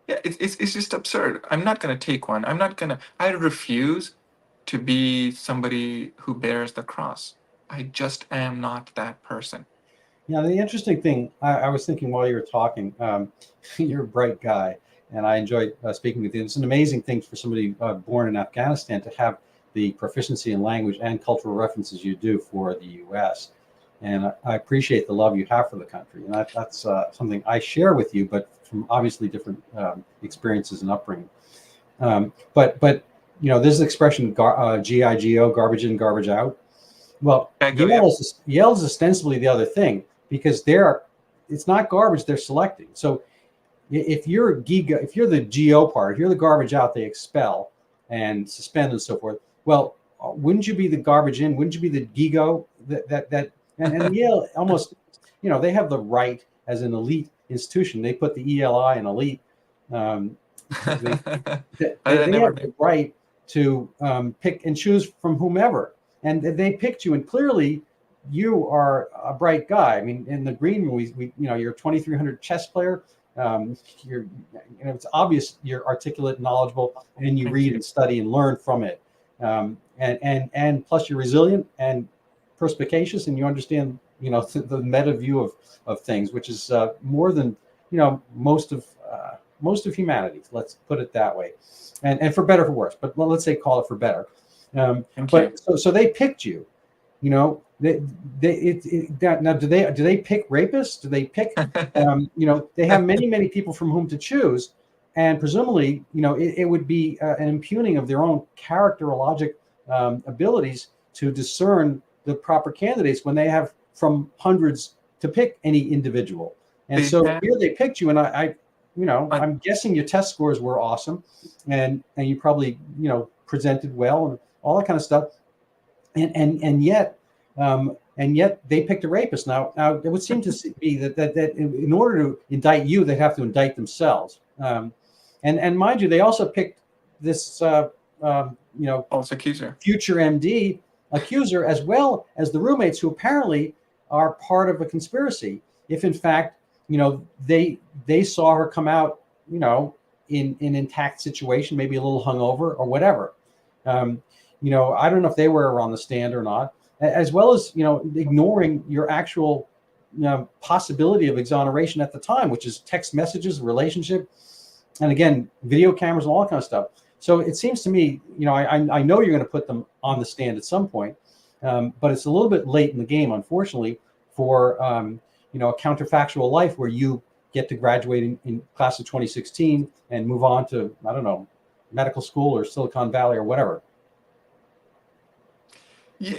Yeah, it's just absurd. I'm not going to take one. I refuse to be somebody who bears the cross. I just am not that person. Yeah, the interesting thing, I was thinking while you were talking, you're a bright guy, and I enjoy speaking with you. It's an amazing thing for somebody born in Afghanistan to have the proficiency in language and cultural references you do for the U.S. And I appreciate the love you have for the country, and that's something I share with you, but from obviously different experiences and upbringing. But there's the expression GIGO, garbage in, garbage out. Well, Yale's ostensibly the other thing because it's not garbage they're selecting. So if you're the GO part, if you're the garbage out, they expel and suspend and so forth. Well, wouldn't you be the garbage in? Wouldn't you be the GIGO? And Yale almost, they have the right as an elite institution. They put the ELI in elite. They have the right to pick and choose from whomever, and they picked you, and clearly you are a bright guy. I mean, in the green room, we you're a 2300 chess player. You're, it's obvious you're articulate, and knowledgeable, and you Thank read you. and study and learn from it. And plus you're resilient and perspicacious, and you understand, the meta view of things, which is more than most of humanity. Let's put it that way, and for better or for worse. But let's say call it for better. Thank But you. so they picked you. Now do they pick rapists? Do they pick? They have many people from whom to choose, and presumably, it would be an impugning of their own characterologic abilities to discern the proper candidates when they have from hundreds to pick any individual. And They so have, here they picked you, and I, I'm guessing your test scores were awesome, and you probably presented well and all that kind of stuff, and yet they picked a rapist. Now it would seem to be that in order to indict you, they have to indict themselves. And mind you, they also picked this false accuser. future MD accuser, as well as the roommates, who apparently are part of a conspiracy. If in fact, they saw her come out, in intact situation, maybe a little hungover or whatever. I don't know if they were on the stand or not, as well as, ignoring your actual, possibility of exoneration at the time, which is text messages, relationship, and again, video cameras and all that kind of stuff. So it seems to me, I know you're going to put them on the stand at some point, but it's a little bit late in the game, unfortunately, for a counterfactual life where you get to graduate in class of 2016 and move on to, I don't know, medical school or Silicon Valley or whatever. Yeah,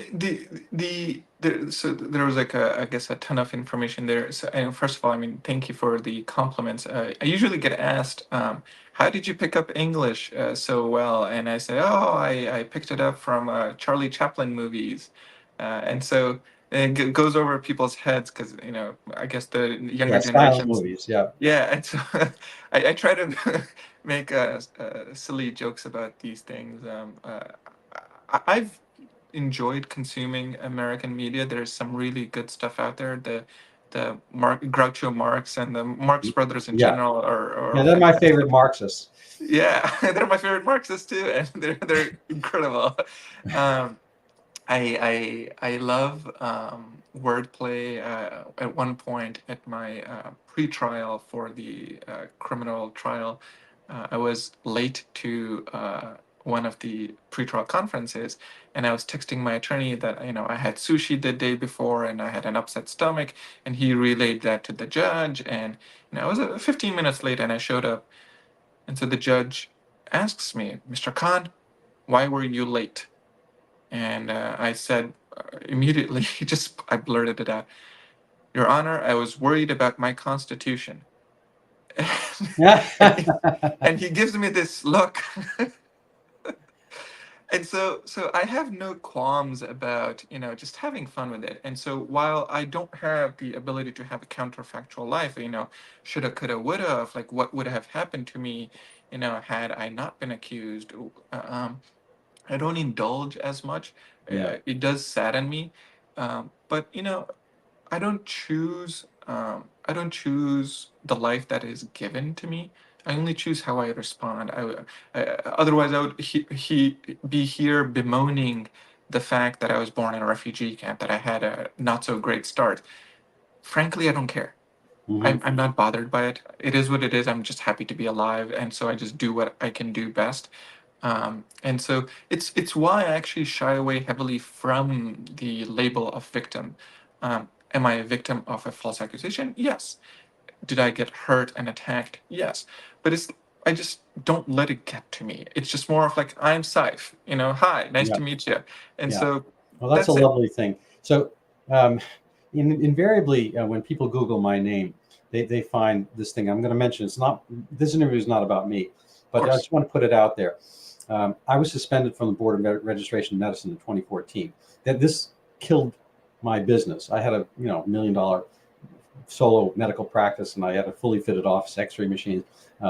so there was like I guess a ton of information there. So, and first of all, I mean, thank you for the compliments. I usually get asked, how did you pick up English so well? And I say, oh, I picked it up from Charlie Chaplin movies, and so goes over people's heads because I guess the younger Yeah, silent generations. movies. Yeah. Yeah, and so I try to make silly jokes about these things. I've enjoyed consuming American media. There's some really good stuff out there. The Groucho Marx and the Marx Brothers in Yeah. general Yeah, are they're my favorite fantastic. Marxists. Yeah, they're my favorite Marxists too, and they're incredible. Um, I love wordplay. At one point, at my pre-trial for the criminal trial, I was late to one of the pre-trial conferences, and I was texting my attorney that I had sushi the day before and I had an upset stomach, and he relayed that to the judge, and I was 15 minutes late, and I showed up, and so the judge asks me, "Mr. Khan, why were you late?" And I said immediately, I blurted it out. Your Honor, I was worried about my constitution. and, he, and he gives me this look. And so I have no qualms about, just having fun with it. And so while I don't have the ability to have a counterfactual life, shoulda, coulda, woulda, of like what would have happened to me, had I not been accused. I don't indulge as much. Yeah. It does sadden me, but I don't choose. I don't choose the life that is given to me. I only choose how I respond. Otherwise, I would be here bemoaning the fact that I was born in a refugee camp, that I had a not so great start. Frankly, I don't care. Hmm. I'm not bothered by it. It is what it is. I'm just happy to be alive, and so I just do what I can do best. And so it's why I actually shy away heavily from the label of victim. Am I a victim of a false accusation? Yes. Did I get hurt and attacked? Yes. But I just don't let it get to me. It's just more of like, I'm Saif. Hi, nice Yeah. to meet you. And Yeah. so Well, that's a that's it. lovely thing. So, invariably, when people Google my name, they find this thing I'm going to mention. It's not, this interview is not about me, Of but I course. just want to put it out there. I was suspended from the Board of Registration of Medicine in 2014. That this killed my business. I had a $1 million solo medical practice, and I had a fully fitted office, X-ray machine,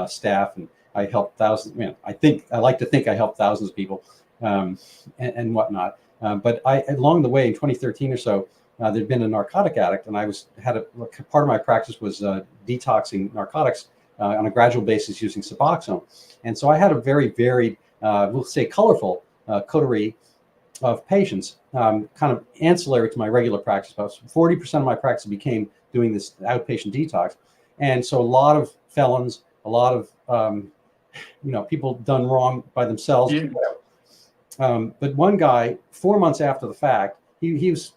staff, and I helped thousands. I like to think I helped thousands of people, and whatnot. But along the way in 2013 or so, there'd been a narcotic addict, and part of my practice was detoxing narcotics on a gradual basis using Suboxone. And so I had a very varied, we'll say colorful coterie of patients, kind of ancillary to my regular practice. About 40% of my practice became doing this outpatient detox. And so a lot of felons, a lot of people done wrong by themselves. Yeah. But one guy, 4 months after the fact, he was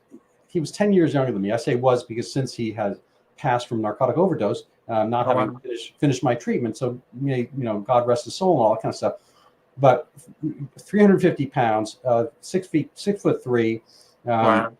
10 years younger than me. I say was because since he had passed from narcotic overdose, not having finished my treatment. So, God rest his soul and all that kind of stuff. But 350 pounds, 6'3", Wow.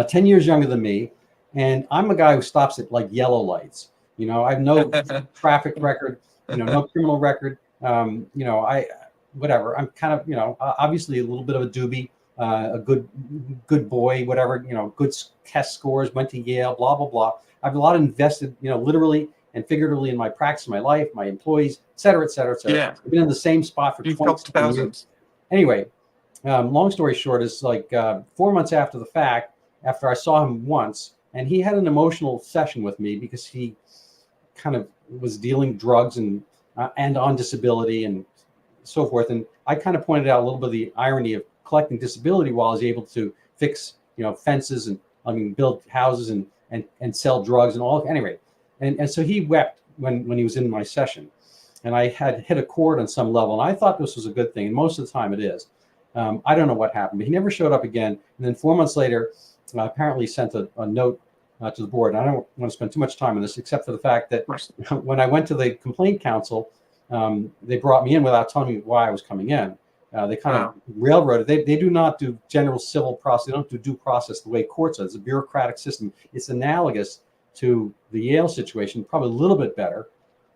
10 years younger than me. And I'm a guy who stops at like yellow lights. I have no traffic record, no criminal record. Whatever. I'm kind of, obviously a little bit of a doobie, a good boy, whatever, good test scores, went to Yale, blah, blah, blah. I have a lot invested, literally and figuratively in my practice, my life, my employees, et cetera, et cetera, et cetera. Yeah. I've been in the same spot for 20 years. Anyway, long story short is like 4 months after the fact, after I saw him once, and he had an emotional session with me because he kind of was dealing drugs and on disability and so forth. And I kind of pointed out a little bit of the irony of collecting disability while I was able to fix, fences and build houses and sell drugs and all. Anyway, and so he wept when he was in my session, and I had hit a chord on some level, and I thought this was a good thing. And most of the time it is. I don't know what happened, but he never showed up again. And then 4 months later, apparently sent a note to the board. And I don't want to spend too much time on this, except for the fact that when I went to the complaint council, they brought me in without telling me why I was coming in. They kind of railroaded. They do not do general civil process. They don't do due process the way courts are. It's a bureaucratic system. It's analogous to the Yale situation, probably a little bit better.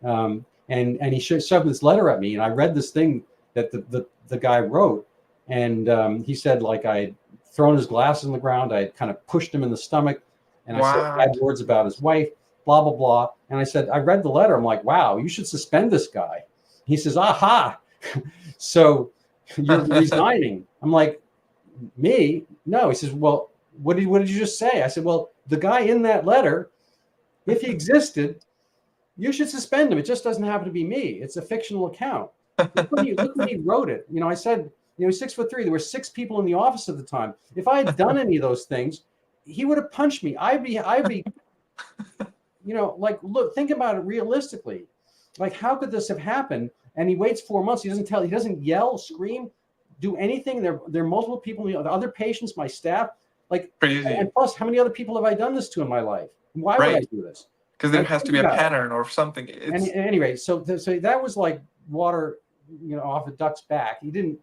And he shoved this letter at me, and I read this thing that the guy wrote, and he said like I had thrown his glasses on the ground, I had kind of pushed him in the stomach, and I said bad words about his wife, blah blah blah. And I said, I read the letter. I'm like, wow, you should suspend this guy. He says, aha, so you're resigning. I'm like, me? No. He says, well, what did you just say? I said, well, the guy in that letter, if he existed, you should suspend him. It just doesn't happen to be me. It's a fictional account. Look when he wrote it. I said, he's 6'3". There were 6 people in the office at the time. If I had done any of those things, he would have punched me. I'd be, like, look, think about it realistically. Like, how could this have happened? And he waits 4 months. He doesn't yell, scream, do anything. There are multiple people, the other patients, my staff, like, crazy. And plus, how many other people have I done this to in my life? Why would I do this? Because there has to be a pattern or something. Anyway, so that was like water, off a duck's back. He didn't,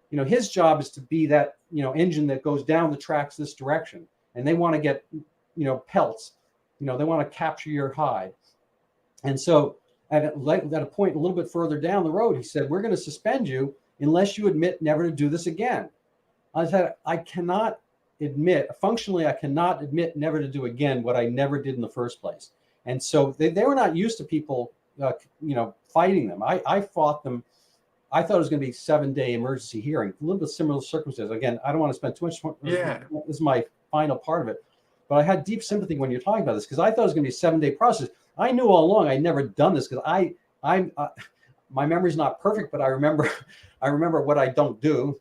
his job is to be that, engine that goes down the tracks this direction. And they want to get, pelts. They want to capture your hide. And so at a point a little bit further down the road, he said, we're going to suspend you unless you admit never to do this again. I said, functionally, I cannot admit never to do again what I never did in the first place. And so they were not used to people, fighting them. I fought them. I thought it was going to be 7-day emergency hearing, a little bit similar circumstances. Again, I don't want to spend too much time. Yeah. This is my final part of it. But I had deep sympathy when you're talking about this because I thought it was going to be a 7-day process. I knew all along I'd never done this because my memory's not perfect, but I remember what I don't do.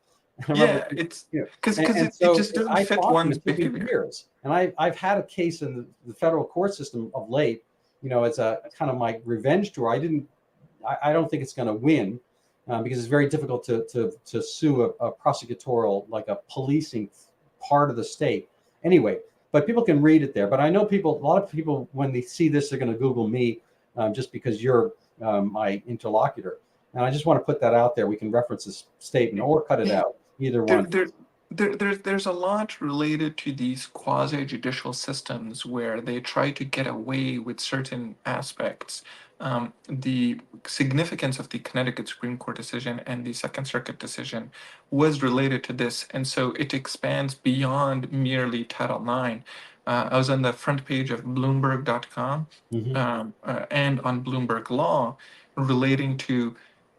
It's because it just doesn't fit one's behavior. Years. And I've had a case in the federal court system of late. It's a kind of my revenge tour. I don't think it's going to win because it's very difficult to sue a prosecutorial, like a policing part of the state. Anyway, but people can read it there. But I know a lot of people, when they see this, they're going to Google me just because you're my interlocutor. And I just want to put that out there. We can reference this statement or cut it out. Either one. There's a lot related to these quasi-judicial systems where they try to get away with certain aspects. The significance of the Connecticut Supreme Court decision and the Second Circuit decision was related to this, and so it expands beyond merely Title IX. I was on the front page of Bloomberg.com and on Bloomberg Law, relating to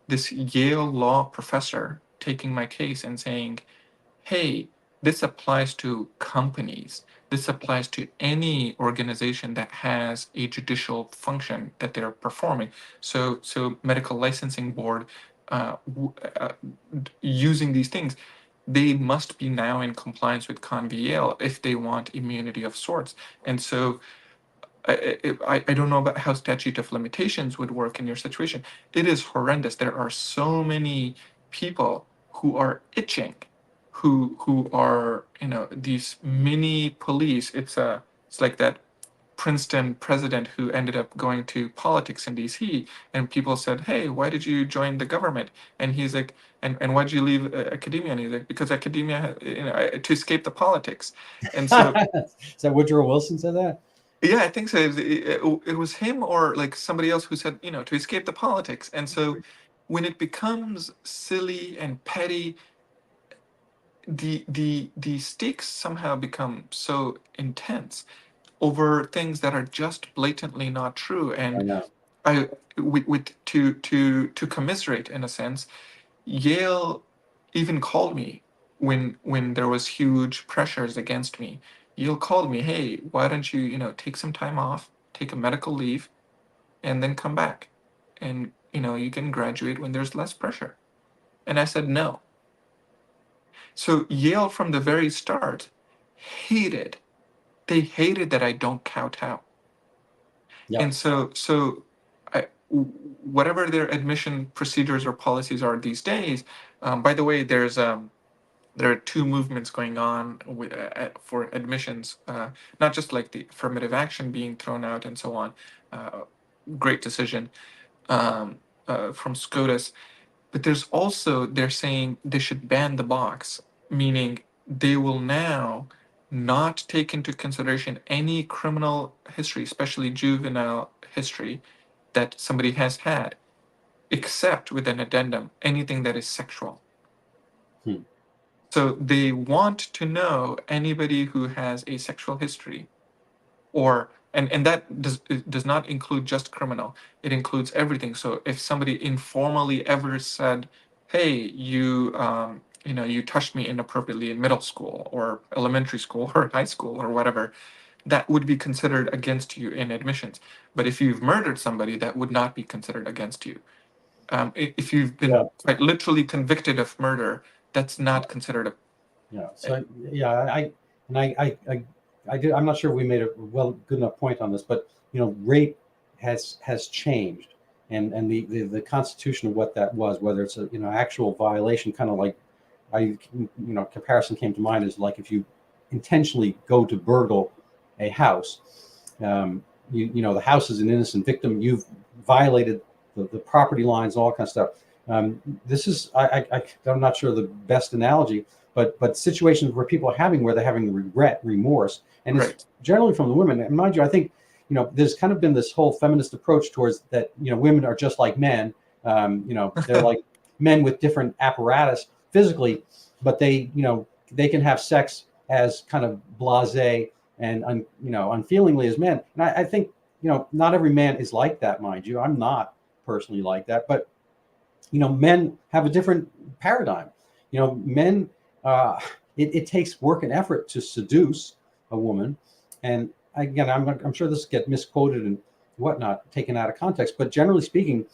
this Yale law professor taking my case and saying, hey, this applies to companies. This applies to any organization that has a judicial function that they're performing. So medical licensing board, using these things, they must be now in compliance with Con v. Yale if they want immunity of sorts. And so I don't know about how statute of limitations would work in your situation. It is horrendous. There are so many people who are itching, who are, these mini police. It's like that Princeton president who ended up going to politics in DC, and people said, "Hey, why did you join the government?" And he's like, "And why did you leave academia?" And he's like, "Because academia, to escape the politics." And so Is that Woodrow Wilson said that? yeah, I think so. It was him or like somebody else who said, to escape the politics. And so when it becomes silly and petty, the stakes somehow become so intense over things that are just blatantly not true. I And know. I with to commiserate in a sense, Yale even called me when there was huge pressures against me. Yale called me, hey, why don't you, take some time off, take a medical leave, and then come back. And, you can graduate when there's less pressure. And I said no. So Yale from the very start hated, they hated that I don't kowtow. Yeah. And so whatever their admission procedures or policies are these days, by the way, there are two movements going on for admissions, not just like the affirmative action being thrown out and so on. Uh, Great decision from SCOTUS. But there's also, they're saying they should ban the box, meaning they will now not take into consideration any criminal history, especially juvenile history, that somebody has had, except with an addendum, anything that is sexual. Hmm. So they want to know anybody who has a sexual history, or and that does not include just criminal. It includes everything. So if somebody informally ever said, "Hey, you touched me inappropriately in middle school or elementary school or high school or whatever," that would be considered against you in admissions. But if you've murdered somebody, that would not be considered against you. If you've Yeah. been quite literally convicted of murder, that's not considered a. Yeah. So yeah, I did. I'm not sure we made a good enough point on this, but rape has changed, and the constitution of what that was, whether it's a actual violation, kind of like comparison came to mind is like if you intentionally go to burgle a house, the house is an innocent victim. You've violated the property lines, all kinds of stuff. This is I'm not sure the best analogy, but situations where people are where they're having regret, remorse, and Right. it's generally from the women. And mind you, I think there's kind of been this whole feminist approach towards that. Women are just like men. They're like men with different apparatus physically, but they can have sex as kind of blasé and unfeelingly as men. And I think not every man is like that, mind you. I'm not personally like that, but men have a different paradigm. Men, it takes work and effort to seduce a woman, and again, I'm sure this gets misquoted and whatnot, taken out of context. But generally speaking,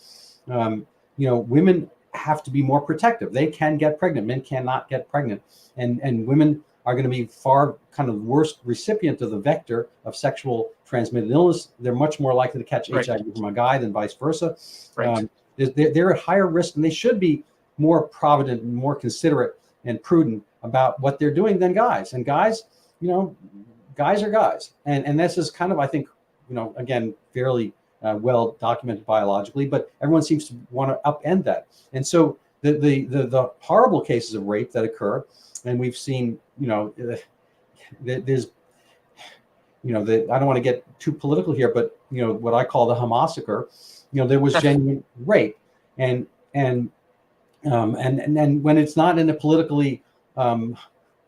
women have to be more protective. They can get pregnant. Men cannot get pregnant, and women are going to be far kind of worse recipient of the vector of sexual transmitted illness. They're much more likely to catch Right. HIV from a guy than vice versa. Right. They're at higher risk, and they should be more provident and more considerate and prudent about what they're doing than guys. And guys, guys are guys. And this is kind of, I think, again, fairly well documented biologically, but everyone seems to want to upend that. And so the horrible cases of rape that occur, and we've seen, there's, I don't want to get too political here, but what I call the Hamassaker, there was genuine rape, and then when it's not in a politically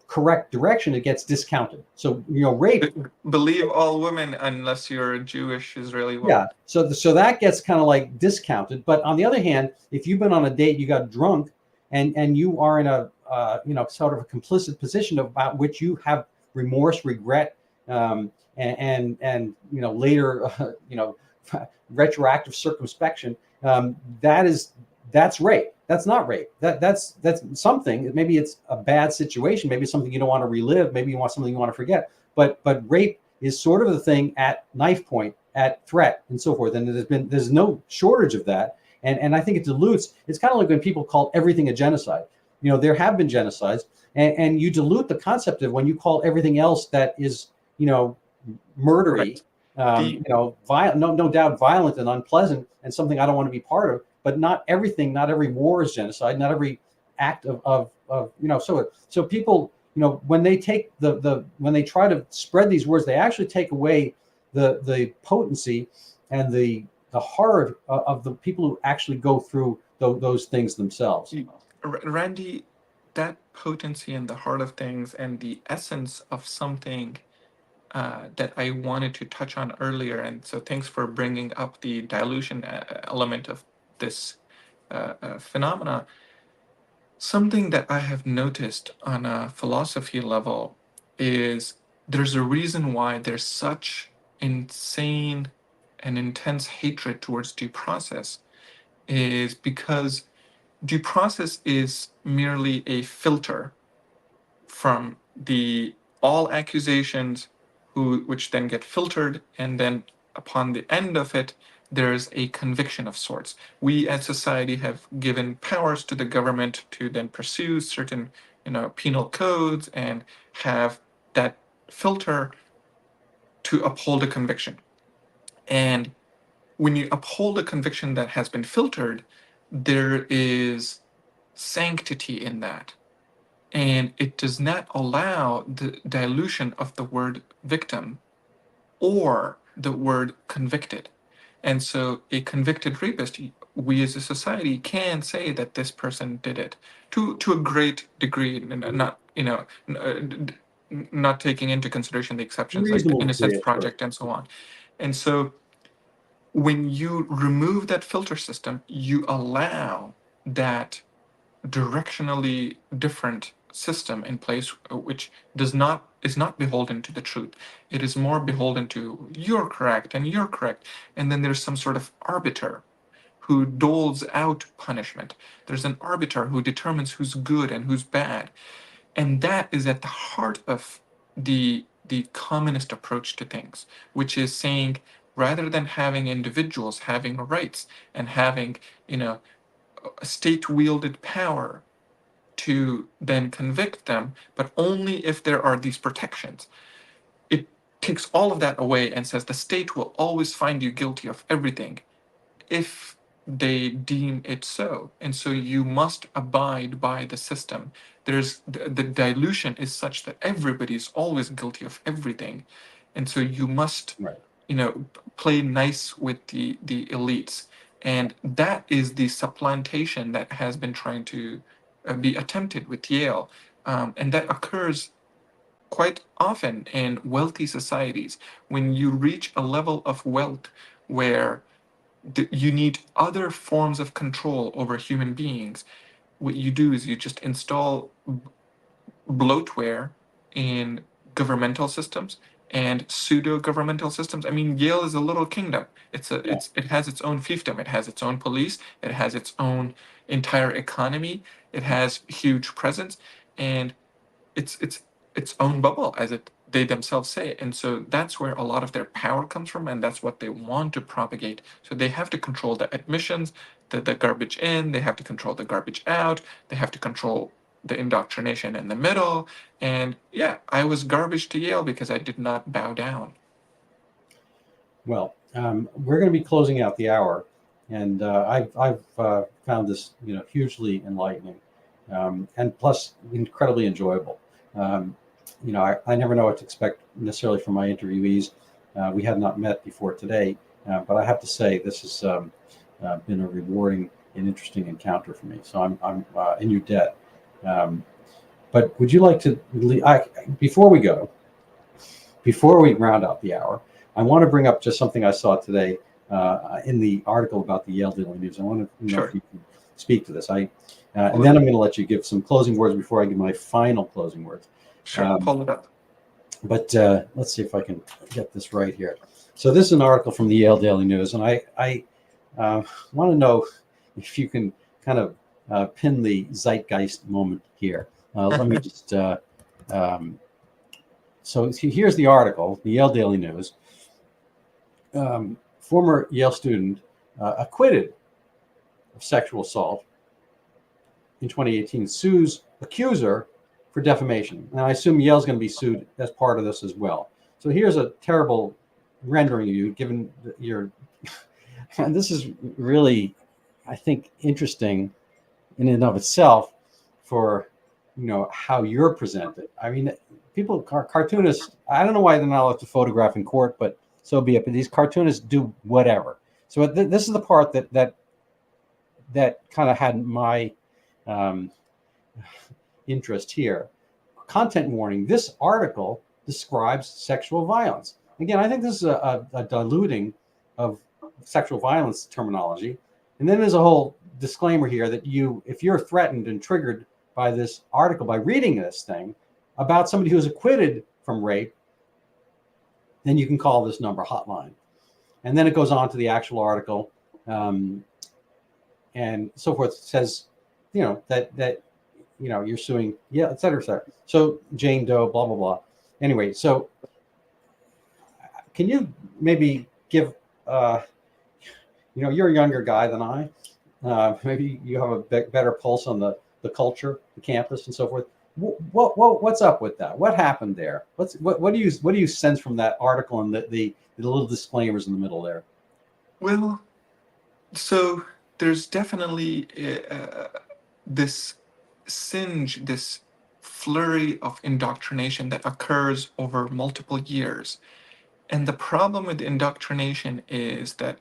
correct direction, it gets discounted. So, rape. Believe all women unless you're a Jewish Israeli woman. Yeah. So that gets kind of like discounted. But on the other hand, if you've been on a date, you got drunk, and you are in a sort of a complicit position about which you have remorse, regret, and later retroactive circumspection, that's rape. That's not rape. That's something. Maybe it's a bad situation. Maybe it's something you don't want to relive. Maybe you want something you want to forget. But rape is sort of the thing at knife point, at threat, and so forth. And there's no shortage of that. And I think it dilutes. It's kind of like when people call everything a genocide. There have been genocides, and you dilute the concept of when you call everything else that is murdery, Right. violent, no doubt violent and unpleasant, and something I don't want to be part of. But not everything, not every war is genocide. Not every act of So people, when they take when they try to spread these words, they actually take away the potency and the horror of the people who actually go through those things themselves. Randy, that potency and the heart of things and the essence of something that I wanted to touch on earlier, and so thanks for bringing up the dilution element of this phenomena. Something that I have noticed on a philosophy level is there's a reason why there's such insane and intense hatred towards due process, is because due process is merely a filter from the all accusations which then get filtered, and then upon the end of it there's a conviction of sorts. We as society have given powers to the government to then pursue certain penal codes and have that filter to uphold a conviction. And when you uphold a conviction that has been filtered, there is sanctity in that, and it does not allow the dilution of the word victim or the word convicted. And so a convicted rapist, we as a society can say that this person did it to a great degree, and not not taking into consideration the exceptions like the Reasonable Innocence degree, of course. Project and so on. And so when you remove that filter system, you allow that directionally different system in place, which is not beholden to the truth. It is more beholden to you're correct and you're correct, and then there's some sort of arbiter who doles out punishment. There's an arbiter who determines who's good and who's bad, and that is at the heart of the communist approach to things, which is saying rather than having individuals having rights and having a state wielded power to then convict them, but only if there are these protections. It takes all of that away and says the state will always find you guilty of everything if they deem it so. And so you must abide by the system. The dilution is such that everybody is always guilty of everything. And so you must, Right. play nice with the elites. And that is the supplantation that has been trying to be attempted with Yale. And that occurs quite often in wealthy societies. When you reach a level of wealth where you need other forms of control over human beings, what you do is you just install bloatware in governmental systems and pseudo governmental systems. I mean, Yale is a little kingdom. It has its own fiefdom. It has its own police. It has its own entire economy. It has huge presence, and it's its own bubble, as they themselves say. And so that's where a lot of their power comes from, and that's what they want to propagate. So they have to control the admissions, the garbage in, they have to control the garbage out, they have to control the indoctrination in the middle. And yeah, I was garbage to Yale because I did not bow down. Well, we're going to be closing out the hour, and I've found this hugely enlightening, and plus incredibly enjoyable. I never know what to expect necessarily from my interviewees. We have not met before today, but I have to say this has been a rewarding and interesting encounter for me. So I'm in your debt. But would you like to, before we round out the hour, I want to bring up just something I saw today in the article about the Yale Daily News. I want to know if Sure. you can speak to this. And then I'm going to let you give some closing words before I give my final closing words. Sure. Pull it up. But let's see if I can get this right here. So this is an article from the Yale Daily News, and I want to know if you can kind of pin the zeitgeist moment here. Let me just. So here's the article, the Yale Daily News. Former Yale student acquitted of sexual assault in 2018 sues accuser for defamation. And I assume Yale's going to be sued as part of this as well. So here's a terrible rendering of you, given your. And this is really, I think, interesting in and of itself for how you're presented. I mean, people, cartoonists, I don't know why they're not allowed to photograph in court, but so be it. But these cartoonists do whatever. So this is the part that kind of had my interest here. Content warning: this article describes sexual violence. Again, I think this is a diluting of sexual violence terminology. And then there's a whole disclaimer here that if you're threatened and triggered by this article, by reading this thing about somebody who's acquitted from rape, then you can call this number hotline. And then it goes on to the actual article, and so forth. It says, that you're suing, et cetera, et cetera. So Jane Doe, blah blah blah. Anyway, so can you maybe give, you're a younger guy than I. Maybe you have a better pulse on the culture, the campus, and so forth. What's up with that? What happened there? What do you sense from that article and the little disclaimers in the middle there? Well, so there's definitely this this flurry of indoctrination that occurs over multiple years. And the problem with indoctrination is that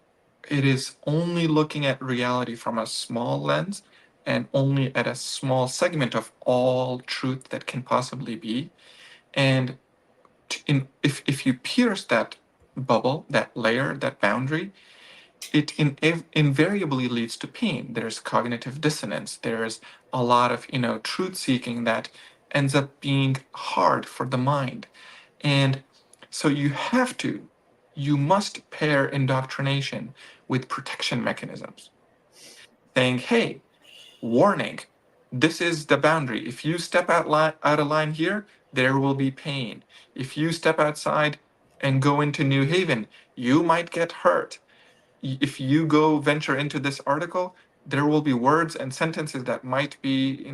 it is only looking at reality from a small lens and only at a small segment of all truth that can possibly be. And if you pierce that bubble, that layer, that boundary, it invariably leads to pain. There's cognitive dissonance. There's a lot of truth seeking that ends up being hard for the mind. And so you must pair indoctrination with protection mechanisms, saying, hey, warning, this is the boundary. If you step out of line here, there will be pain. If you step outside and go into New Haven, you might get hurt. If you go venture into this article, there will be words and sentences that might be,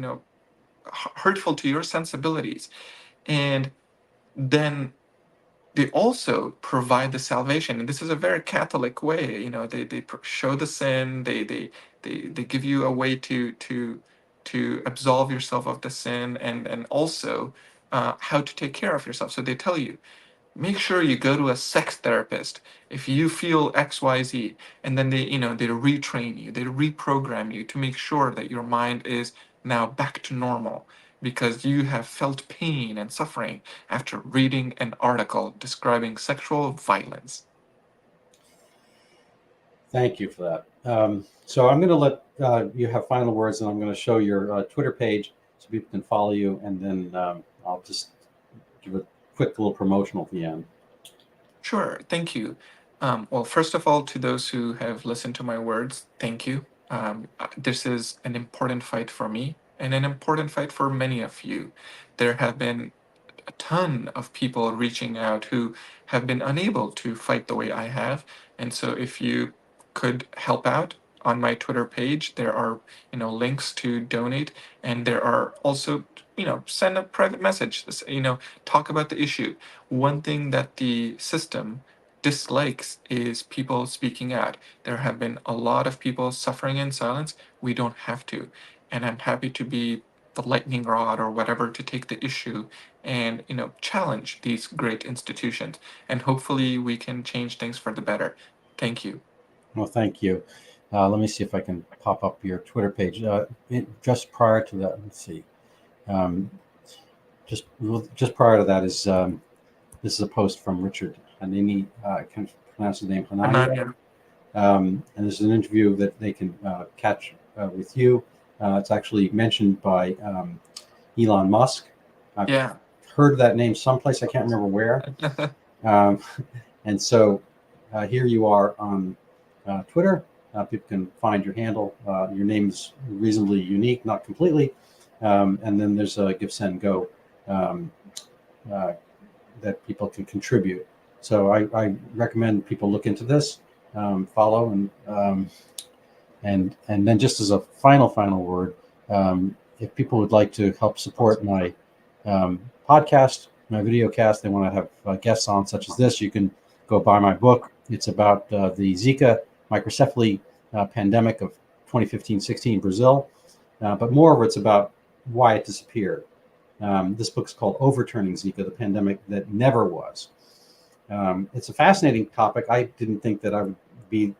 hurtful to your sensibilities. And then they also provide the salvation, and this is a very Catholic way. They show the sin. They give you a way to absolve yourself of the sin, and also how to take care of yourself. So they tell you, make sure you go to a sex therapist if you feel XYZ, and then they retrain you, they reprogram you to make sure that your mind is now back to normal because you have felt pain and suffering after reading an article describing sexual violence. Thank you for that. So I'm going to let you have final words, and I'm going to show your Twitter page so people can follow you, and then I'll just give a quick little promotional at the end. Sure, thank you. Well, first of all, to those who have listened to my words, thank you. This is an important fight for me and an important fight for many of you. There have been a ton of people reaching out who have been unable to fight the way I have. And so if you could help out on my Twitter page, there are, links to donate, and there are also, send a private message, talk about the issue. One thing that the system dislikes is people speaking out. There have been a lot of people suffering in silence. We don't have to. And I'm happy to be the lightning rod or whatever to take the issue and challenge these great institutions, and hopefully we can change things for the better. Thank you. Well, thank you. Let me see if I can pop up your Twitter page. Just prior to that, let's see. just prior to that is this is a post from Richard Hanani. I can't pronounce his name. Hanani. Ananya. And this is an interview that they can catch with you. It's actually mentioned by Elon Musk. I've Yeah. heard that name someplace. I can't remember where. And so here you are on Twitter. People can find your handle. Your name's reasonably unique, not completely. And then there's a Give, Send, Go that people can contribute. So I recommend people look into this, follow, and then just as a final word, if people would like to help support my podcast, my video cast, they want to have guests on such as this, you can go buy my book. It's about the Zika microcephaly pandemic of 2015-16 Brazil, but moreover, it's about why it disappeared. This book's called Overturning Zika, the Pandemic That Never Was. It's a fascinating topic. I didn't think that I would be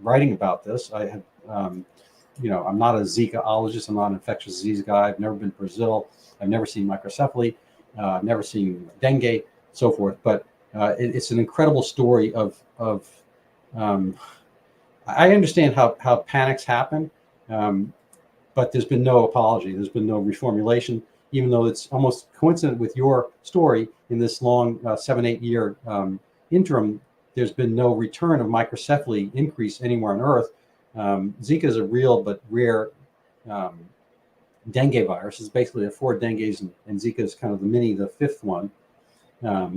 writing about this. I had, I'm not a Zikaologist. I'm not an infectious disease guy. I've never been to Brazil. I've never seen microcephaly. I've never seen dengue, so forth. But it's an incredible story of I understand how panics happen, but there's been no apology. There's been no reformulation, even though it's almost coincident with your story in this long 7-8 year interim. There's been no return of microcephaly increase anywhere on Earth. Zika is a real but rare dengue virus. It's basically there are 4 dengues, and Zika is kind of the 5th one.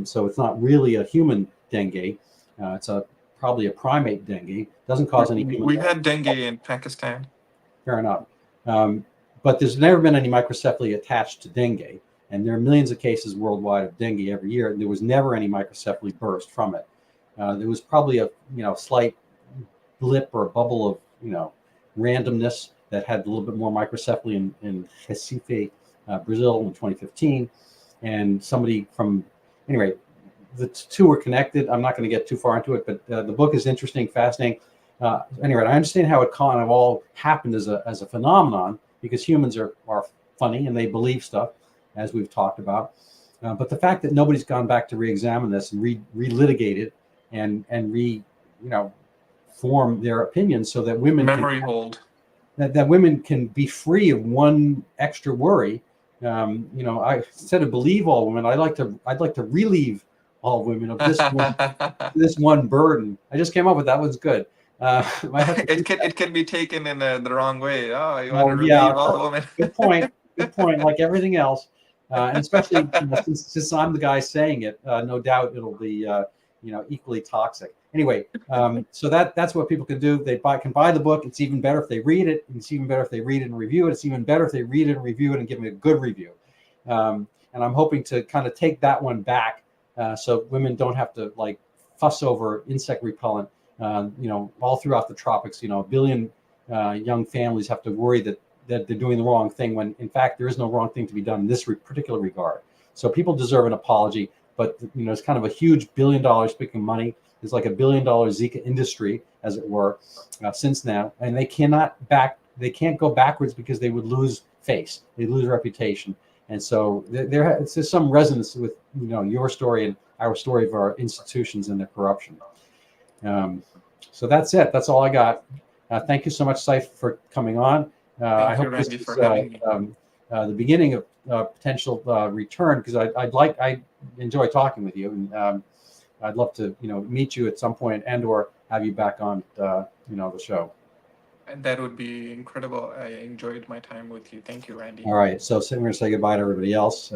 So it's not really a human dengue. It's probably a primate dengue. Doesn't cause any human. We had dengue in Pakistan. Fair enough. But there's never been any microcephaly attached to dengue. And there are millions of cases worldwide of dengue every year. And there was never any microcephaly burst from it. There was probably a slight blip or a bubble of randomness that had a little bit more microcephaly in Recife, Brazil in 2015. And somebody from, anyway, the two are connected. I'm not going to get too far into it, but the book is interesting, fascinating. Anyway, I understand how it kind of all happened as a phenomenon, because humans are funny and they believe stuff, as we've talked about. But the fact that nobody's gone back to re-examine this and relitigate it and form their opinions so that women that women can be free of one extra worry. I instead of believe all women, I'd like to relieve all women of this one burden. I just came up with that. One's good. It can be taken in the wrong way. Oh, you want to relieve all women? Good point. Like everything else, and especially since I'm the guy saying it, no doubt it'll be equally toxic. Anyway, so that's what people can do. They can buy the book. It's even better if they read it. It's even better if they read it and review it. It's even better if they read it and review it and give me a good review. And I'm hoping to kind of take that one back, so women don't have to fuss over insect repellent. All throughout the tropics, a billion young families have to worry that they're doing the wrong thing, when in fact there is no wrong thing to be done in this particular regard. So people deserve an apology, but it's kind of a huge $1 billion, speaking of money, it's like $1 billion Zika industry, as it were, since now, and they can't go backwards because they would lose face, they lose reputation. And so there's some resonance with your story and our story of our institutions and their corruption. So that's it. That's all I got. Thank you so much, Saif, for coming on. I hope this is the beginning of potential return, because I enjoy talking with you, and I'd love to meet you at some point and/or have you back on the show. And that would be incredible. I enjoyed my time with you. Thank you, Randy. All right. So we're going to say goodbye to everybody else.